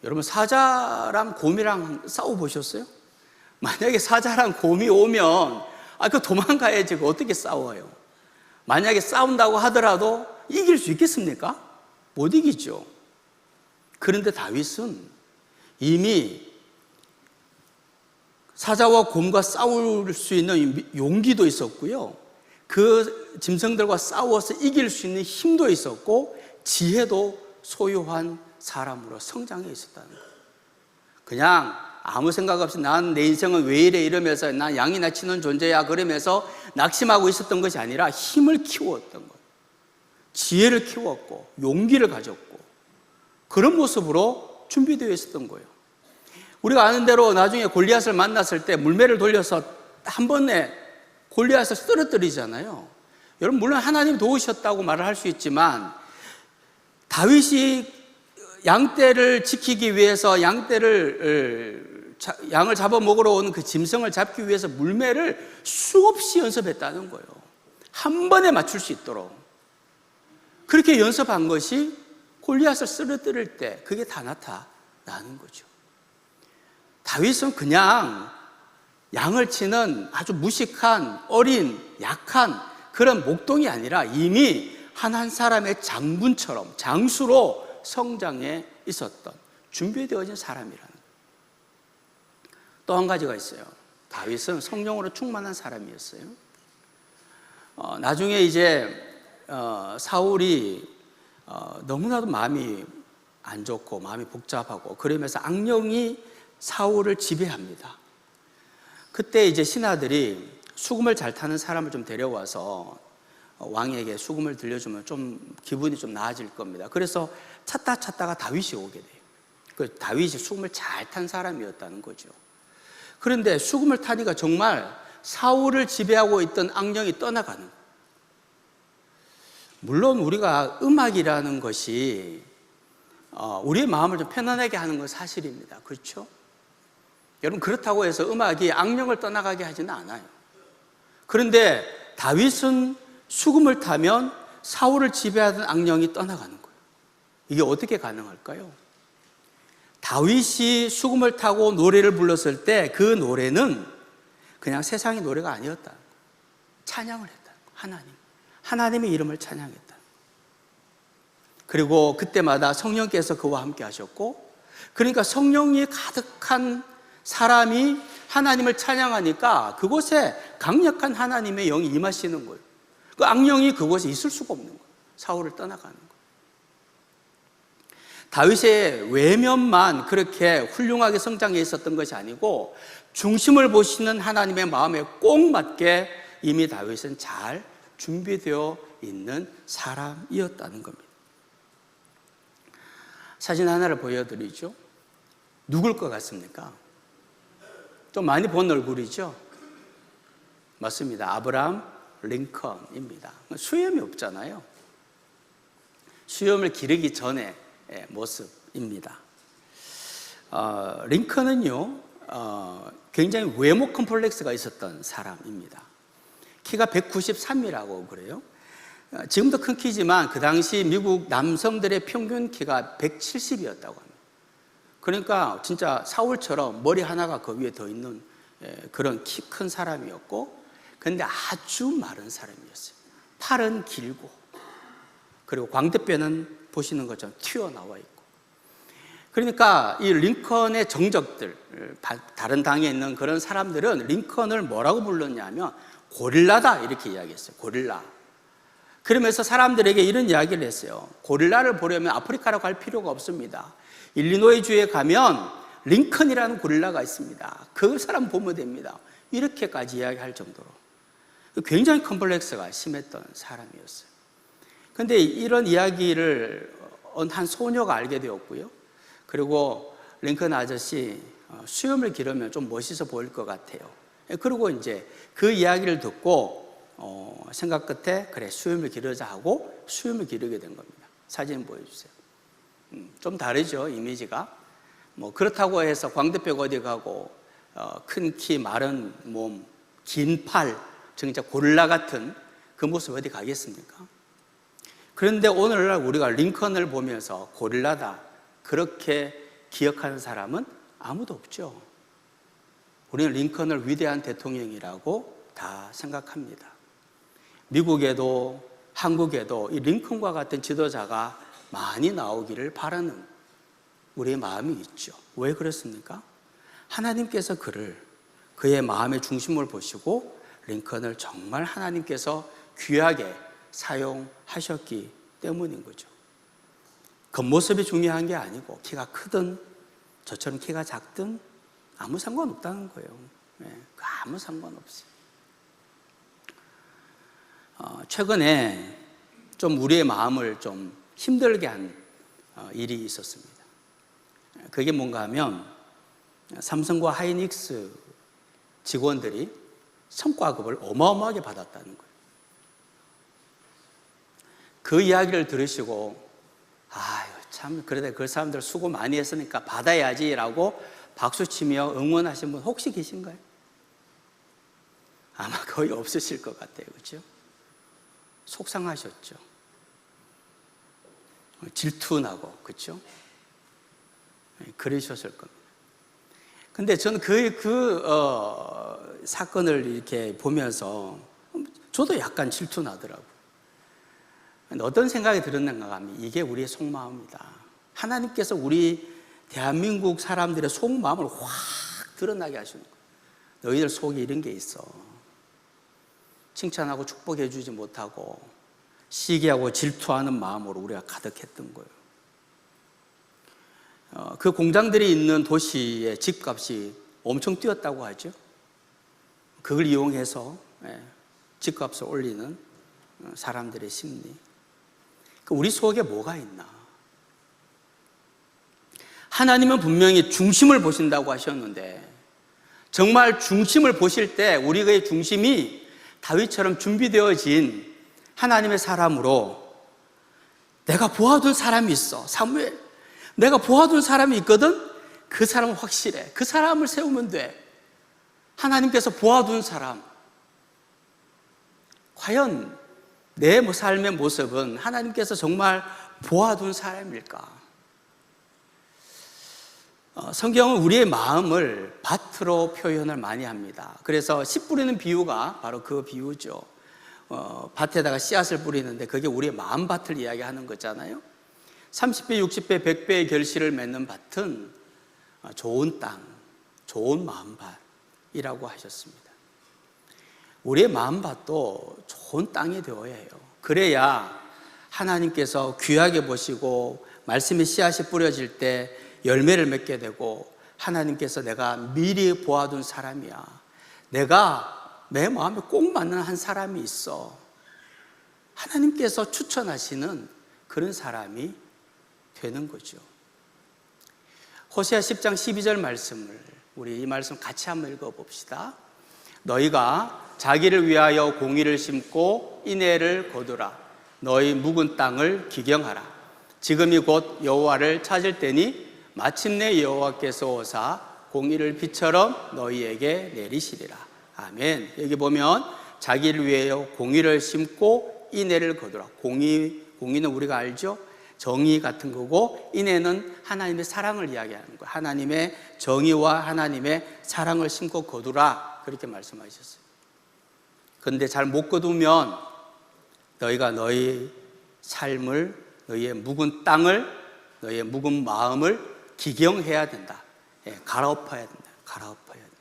여러분, 사자랑 곰이랑 싸워보셨어요? 만약에 사자랑 곰이 오면 그 도망가야지. 어떻게 싸워요? 만약에 싸운다고 하더라도 이길 수 있겠습니까? 못 이기죠. 그런데 다윗은 이미 사자와 곰과 싸울 수 있는 용기도 있었고요, 그 짐승들과 싸워서 이길 수 있는 힘도 있었고 지혜도 소유한 사람으로 성장해 있었다는 거예요. 그냥 아무 생각 없이 난 내 인생은 왜 이래 이러면서 난 양이나 치는 존재야 그러면서 낙심하고 있었던 것이 아니라 힘을 키웠던 거예요. 지혜를 키웠고 용기를 가졌고 그런 모습으로 준비되어 있었던 거예요. 우리가 아는 대로 나중에 골리앗을 만났을 때 물매를 돌려서 한 번에 골리앗을 쓰러뜨리잖아요. 여러분, 물론 하나님 도우셨다고 말을 할 수 있지만 다윗이 양떼를 지키기 위해서 양을 잡아먹으러 오는 그 짐승을 잡기 위해서 물매를 수없이 연습했다는 거예요. 한 번에 맞출 수 있도록. 그렇게 연습한 것이 골리앗을 쓰러뜨릴 때 그게 다 나타나는 거죠. 다윗은 그냥 양을 치는 아주 무식한, 어린, 약한 그런 목동이 아니라 이미 한 사람의 장군처럼, 장수로 성장해 있었던 준비되어진 사람이라는 거예요. 또 한 가지가 있어요. 다윗은 성령으로 충만한 사람이었어요. 나중에 이제 사울이 너무나도 마음이 안 좋고 마음이 복잡하고 그러면서 악령이 사울을 지배합니다. 그때 이제 신하들이 수금을 잘 타는 사람을 좀 데려와서 왕에게 수금을 들려주면 좀 기분이 좀 나아질 겁니다. 그래서 찾다가 다윗이 오게 돼요. 그 다윗이 수금을 잘 탄 사람이었다는 거죠. 그런데 수금을 타니까 정말 사울을 지배하고 있던 악령이 떠나가는 거예요. 물론 우리가 음악이라는 것이 우리의 마음을 좀 편안하게 하는 건 사실입니다. 그렇죠? 여러분, 그렇다고 해서 음악이 악령을 떠나가게 하지는 않아요. 그런데 다윗은 수금을 타면 사울을 지배하던 악령이 떠나가는 거예요. 이게 어떻게 가능할까요? 다윗이 수금을 타고 노래를 불렀을 때 그 노래는 그냥 세상의 노래가 아니었다. 찬양을 했다. 하나님의 이름을 찬양했다. 그리고 그때마다 성령께서 그와 함께 하셨고, 그러니까 성령이 가득한 사람이 하나님을 찬양하니까 그곳에 강력한 하나님의 영이 임하시는 거예요. 그 악령이 그곳에 있을 수가 없는 거예요. 사울을 떠나가는 거예요. 다윗의 외면만 그렇게 훌륭하게 성장해 있었던 것이 아니고 중심을 보시는 하나님의 마음에 꼭 맞게 이미 다윗은 잘 준비되어 있는 사람이었다는 겁니다. 사진 하나를 보여드리죠. 누굴 것 같습니까? 좀 많이 본 얼굴이죠? 맞습니다. 아브라함 링컨입니다. 수염이 없잖아요. 수염을 기르기 전의 모습입니다. 링컨은요, 굉장히 외모 컴플렉스가 있었던 사람입니다. 키가 193이라고 그래요. 지금도 큰 키지만 그 당시 미국 남성들의 평균 키가 170이었다고 합니다. 그러니까 진짜 사울처럼 머리 하나가 그 위에 더 있는 그런 키 큰 사람이었고, 근데 아주 마른 사람이었어요. 팔은 길고, 그리고 광대뼈는 보시는 것처럼 튀어나와 있고. 그러니까 이 링컨의 정적들, 다른 당에 있는 그런 사람들은 링컨을 뭐라고 불렀냐면 고릴라다 이렇게 이야기했어요. 고릴라. 그러면서 사람들에게 이런 이야기를 했어요. 고릴라를 보려면 아프리카로 갈 필요가 없습니다. 일리노이 주에 가면 링컨이라는 고릴라가 있습니다. 그 사람 보면 됩니다. 이렇게까지 이야기할 정도로 굉장히 컴플렉스가 심했던 사람이었어요. 그런데 이런 이야기를 한 소녀가 알게 되었고요. 그리고 링컨 아저씨 수염을 기르면 좀 멋있어 보일 것 같아요. 그리고 이제 그 이야기를 듣고 생각 끝에 그래 수염을 기르자 하고 수염을 기르게 된 겁니다. 사진 보여주세요. 좀 다르죠, 이미지가. 뭐 그렇다고 해서 광대뼈가 어디 가고 큰 키, 마른 몸, 긴 팔, 진짜 고릴라 같은 그 모습 어디 가겠습니까? 그런데 오늘날 우리가 링컨을 보면서 고릴라다 그렇게 기억하는 사람은 아무도 없죠. 우리는 링컨을 위대한 대통령이라고 다 생각합니다. 미국에도 한국에도 이 링컨과 같은 지도자가 많이 나오기를 바라는 우리의 마음이 있죠. 왜 그렇습니까? 하나님께서 그의 마음의 중심을 보시고 링컨을 정말 하나님께서 귀하게 사용하셨기 때문인 거죠. 겉모습이 중요한 게 아니고 키가 크든 저처럼 키가 작든 아무 상관없다는 거예요. 아무 상관없어요. 최근에 좀 우리의 마음을 좀 힘들게 한 일이 있었습니다. 그게 뭔가 하면 삼성과 하이닉스 직원들이 성과급을 어마어마하게 받았다는 거예요. 그 이야기를 들으시고 아유 참 그래도 그 사람들 수고 많이 했으니까 받아야지라고 박수치며 응원하신 분 혹시 계신가요? 아마 거의 없으실 것 같아요. 그렇죠? 속상하셨죠. 질투나고 그렇죠? 그러셨을 겁니다. 근데 저는 사건을 이렇게 보면서 저도 약간 질투나더라고요. 어떤 생각이 들었는가 하면 이게 우리의 속마음이다. 하나님께서 우리 대한민국 사람들의 속마음을 확 드러나게 하시는 거예요. 너희들 속에 이런 게 있어. 칭찬하고 축복해 주지 못하고 시기하고 질투하는 마음으로 우리가 가득했던 거예요. 그 공장들이 있는 도시의 집값이 엄청 뛰었다고 하죠. 그걸 이용해서 집값을 올리는 사람들의 심리. 우리 속에 뭐가 있나? 하나님은 분명히 중심을 보신다고 하셨는데 정말 중심을 보실 때 우리의 중심이 다윗처럼 준비되어진 하나님의 사람으로 내가 보아둔 사람이 있어. 사무엘, 내가 보아둔 사람이 있거든. 그 사람은 확실해. 그 사람을 세우면 돼. 하나님께서 보아둔 사람. 과연 내 삶의 모습은 하나님께서 정말 보아둔 사람일까? 성경은 우리의 마음을 밭으로 표현을 많이 합니다. 그래서 씨 뿌리는 비유가 바로 그 비유죠. 밭에다가 씨앗을 뿌리는데 그게 우리의 마음밭을 이야기하는 거잖아요. 30배, 60배, 100배의 결실을 맺는 밭은 좋은 땅, 좋은 마음밭이라고 하셨습니다. 우리의 마음밭도 좋은 땅이 되어야 해요. 그래야 하나님께서 귀하게 보시고 말씀의 씨앗이 뿌려질 때 열매를 맺게 되고 하나님께서 내가 미리 보아둔 사람이야. 내가 내 마음에 꼭 맞는 한 사람이 있어. 하나님께서 추천하시는 그런 사람이 되는 거죠. 호세아 10장 12절 말씀을 우리 이 말씀 같이 한번 읽어봅시다. 너희가 자기를 위하여 공의를 심고 인애를 거두라. 너희 묵은 땅을 기경하라. 지금이 곧 여호와를 찾을 때니 마침내 여호와께서 오사 공의를 비처럼 너희에게 내리시리라. 아멘. 여기 보면 자기를 위하여 공의를 심고 인애를 거두라. 공의는 우리가 알죠? 정의 같은 거고, 인애는 하나님의 사랑을 이야기하는 거예요. 하나님의 정의와 하나님의 사랑을 심고 거두라, 그렇게 말씀하셨어요. 그런데 잘 못 거두면 너희가 너희 삶을, 너희의 묵은 땅을, 너희의 묵은 마음을 기경해야 된다. 갈아엎어야 된다. 갈아엎어야 된다.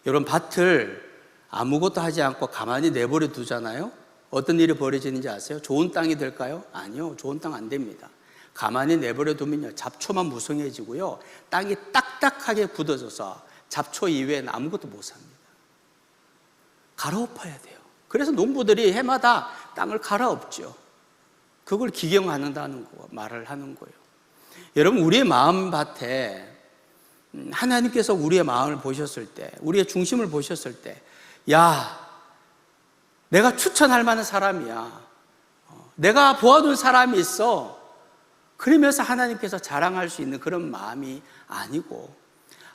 여러분, 밭을 아무것도 하지 않고 가만히 내버려 두잖아요. 어떤 일이 벌어지는지 아세요? 좋은 땅이 될까요? 아니요, 좋은 땅 안 됩니다. 가만히 내버려 두면요, 잡초만 무성해지고요, 땅이 딱딱하게 굳어져서 잡초 이외에는 아무것도 못 삽니다. 갈아엎어야 돼요. 그래서 농부들이 해마다 땅을 갈아엎죠. 그걸 기경한다는 거, 말을 하는 거예요. 여러분, 우리의 마음밭에 하나님께서 우리의 마음을 보셨을 때, 우리의 중심을 보셨을 때, 야, 내가 추천할 만한 사람이야, 내가 보아둔 사람이 있어, 그러면서 하나님께서 자랑할 수 있는 그런 마음이 아니고,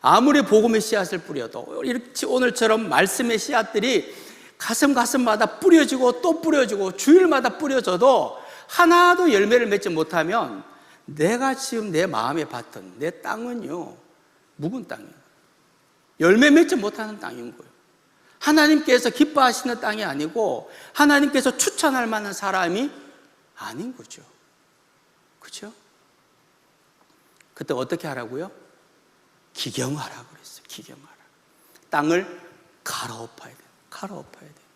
아무리 복음의 씨앗을 뿌려도 이렇게 오늘처럼 말씀의 씨앗들이 가슴마다 뿌려지고 또 뿌려지고 주일마다 뿌려져도 하나도 열매를 맺지 못하면 내가 지금 내 마음에 밭은 내 땅은요, 묵은 땅이에요. 열매 맺지 못하는 땅인 거예요. 하나님께서 기뻐하시는 땅이 아니고 하나님께서 추천할 만한 사람이 아닌 거죠. 그렇죠? 그때 어떻게 하라고요? 기경하라고 그랬어요. 기경하라. 땅을 갈아엎어야 돼요. 갈아엎어야 돼요.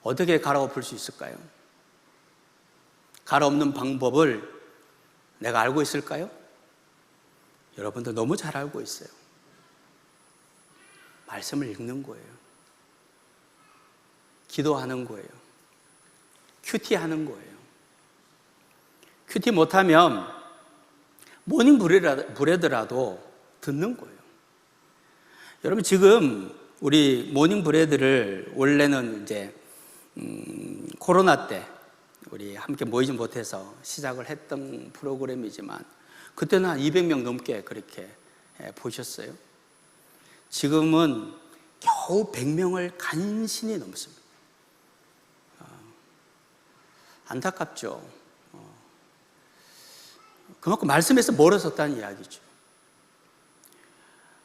어떻게 갈아엎을 수 있을까요? 갈아엎는 방법을 내가 알고 있을까요? 여러분도 너무 잘 알고 있어요. 말씀을 읽는 거예요. 기도하는 거예요. 큐티하는 거예요. 큐티 못하면 모닝 브레드라도 듣는 거예요. 여러분, 지금 우리 모닝 브레드를 원래는 이제 코로나 때 우리 함께 모이지 못해서 시작을 했던 프로그램이지만 그때는 한 200명 넘게 그렇게 보셨어요. 지금은 겨우 100명을 간신히 넘습니다. 안타깝죠. 그만큼 말씀에서 멀어졌다는 이야기죠.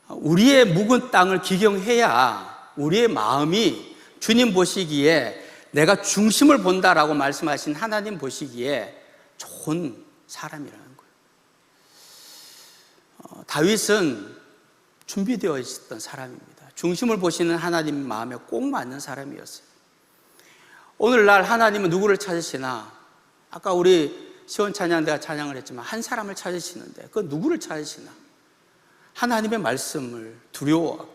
우리의 묵은 땅을 기경해야 우리의 마음이 주님 보시기에 내가 중심을 본다라고 말씀하신 하나님 보시기에 좋은 사람이라는 거예요. 다윗은 준비되어 있었던 사람입니다. 중심을 보시는 하나님 마음에 꼭 맞는 사람이었어요. 오늘날 하나님은 누구를 찾으시나? 아까 우리 시온 찬양대가 찬양을 했지만 한 사람을 찾으시는데 그 누구를 찾으시나? 하나님의 말씀을 두려워하고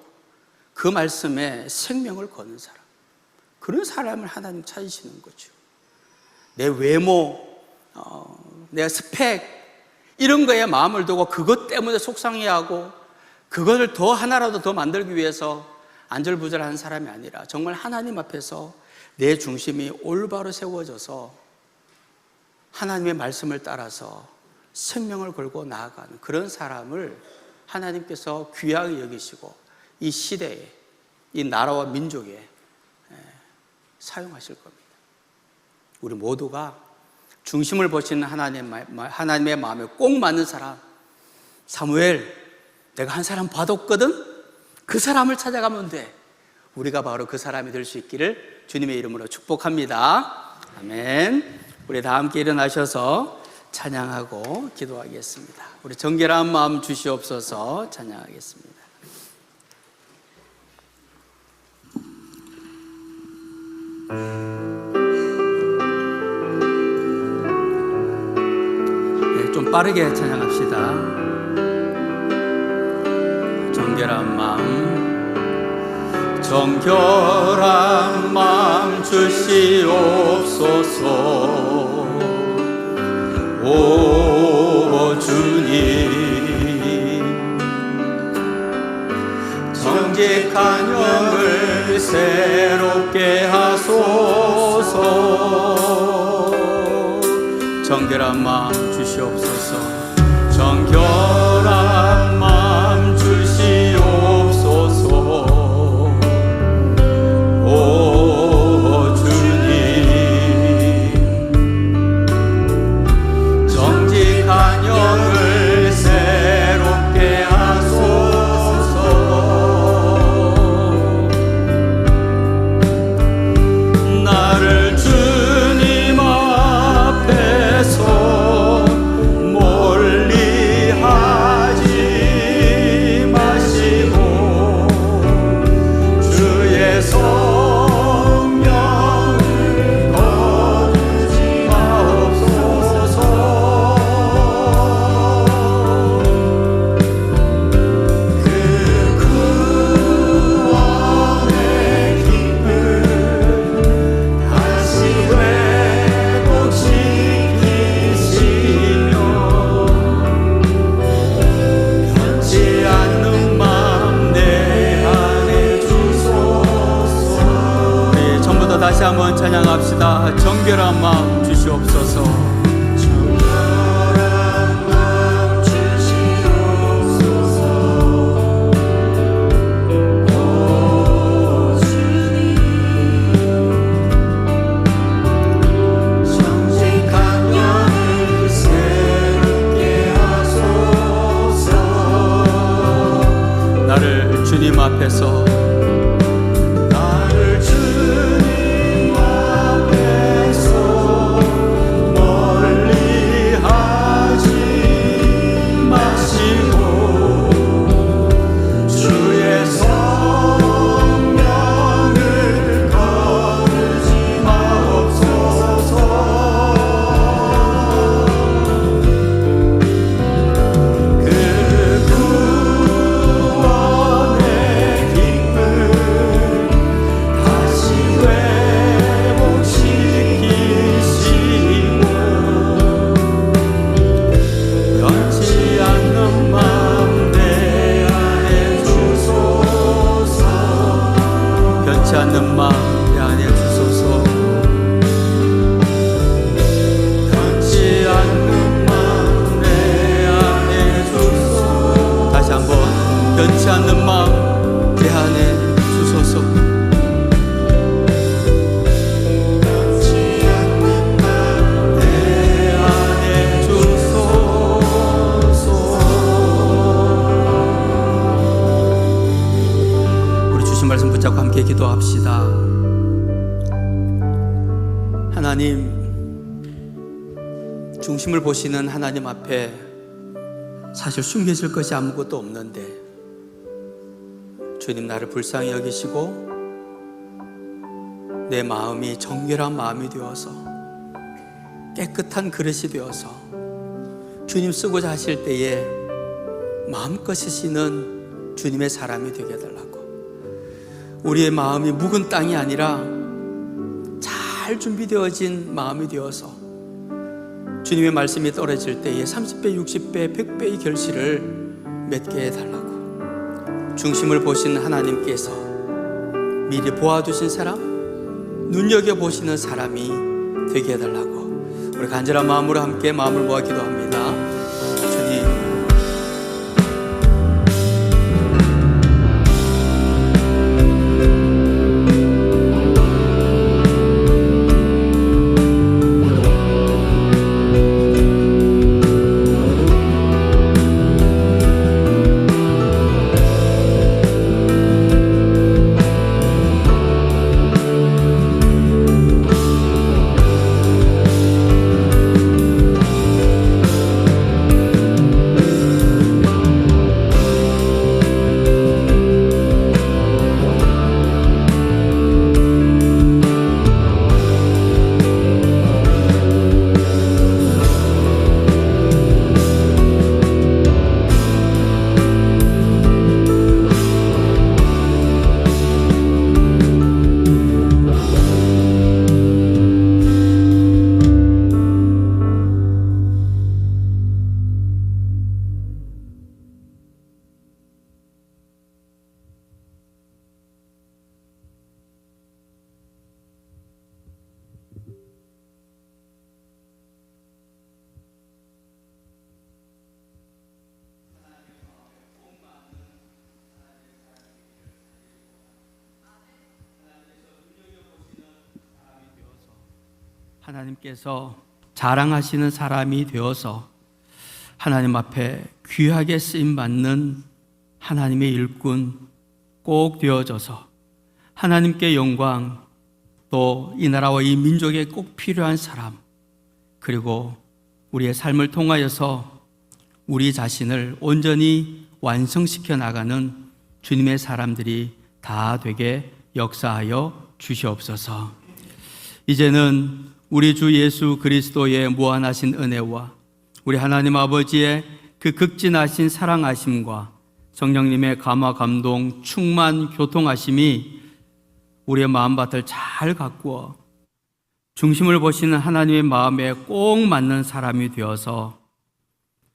그 말씀에 생명을 거는 사람, 그런 사람을 하나님 찾으시는 거죠. 내 외모, 내 스펙 이런 거에 마음을 두고 그것 때문에 속상해하고 그것을 더 하나라도 더 만들기 위해서 안절부절하는 사람이 아니라 정말 하나님 앞에서 내 중심이 올바로 세워져서 하나님의 말씀을 따라서 생명을 걸고 나아가는 그런 사람을 하나님께서 귀하게 여기시고 이 시대에, 이 나라와 민족에 사용하실 겁니다. 우리 모두가 중심을 보시는 하나님의 마음에 꼭 맞는 사람, 사무엘, 내가 한 사람 봐뒀거든? 그 사람을 찾아가면 돼. 우리가 바로 그 사람이 될 수 있기를 주님의 이름으로 축복합니다. 아멘. 우리 다 함께 일어나셔서 찬양하고 기도하겠습니다. 우리 정결한 마음 주시옵소서. 찬양하겠습니다. 네, 좀 빠르게 찬양합시다. 정결한 마음 주시옵소서. 오 주님, 정직한 영을 새롭게 하소서. 정결한 마음 주시옵소서. 정결한 마음 주시옵소서. 오 주님, 마음 주시옵소서. 나를 주님 앞에서 않는 마음 내 안에 주소서. 변치 않는 마음 내 안에 주소서. 다시 한번 변치 않는 마음 내 안에 주소서. 변치 않는 마음 내 안에 주소서. 우리 주신 말씀 붙잡고 함께 기도합시다. 하나님, 중심을 보시는 하나님 앞에 사실 숨겨질 것이 아무것도 없는데 주님 나를 불쌍히 여기시고 내 마음이 정결한 마음이 되어서 깨끗한 그릇이 되어서 주님 쓰고자 하실 때에 마음껏 쓰시는 주님의 사람이 되게 해달라고. 우리의 마음이 묵은 땅이 아니라 잘 준비되어진 마음이 되어서 주님의 말씀이 떨어질 때에 30배, 60배, 100배의 결실을 맺게 해달라고. 중심을 보시는 하나님께서 미리 보아두신 사람, 눈여겨보시는 사람이 되게 해달라고. 우리 간절한 마음으로 함께 마음을 모아 기도합니다. 주님, 하나님께서 자랑하시는 사람이 되어서 하나님 앞에 귀하게 쓰임받는 하나님의 일꾼 꼭 되어져서 하나님께 영광, 또 이 나라와 이 민족에 꼭 필요한 사람, 그리고 우리의 삶을 통하여서 우리 자신을 온전히 완성시켜 나가는 주님의 사람들이 다 되게 역사하여 주시옵소서. 이제는 우리 주 예수 그리스도의 무한하신 은혜와 우리 하나님 아버지의 그 극진하신 사랑하심과 성령님의 감화 감동 충만 교통하심이 우리의 마음밭을 잘 가꾸어 중심을 보시는 하나님의 마음에 꼭 맞는 사람이 되어서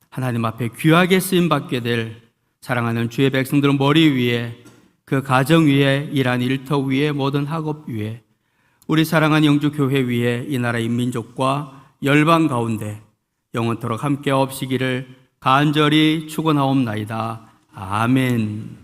하나님 앞에 귀하게 쓰임받게 될 사랑하는 주의 백성들은 머리 위에, 그 가정 위에, 일하는 일터 위에, 모든 학업 위에 우리 사랑하는 영주 교회 위에 이 나라 인민족과 열방 가운데 영원토록 함께 없시기를 간절히 축원하옵나이다. 아멘.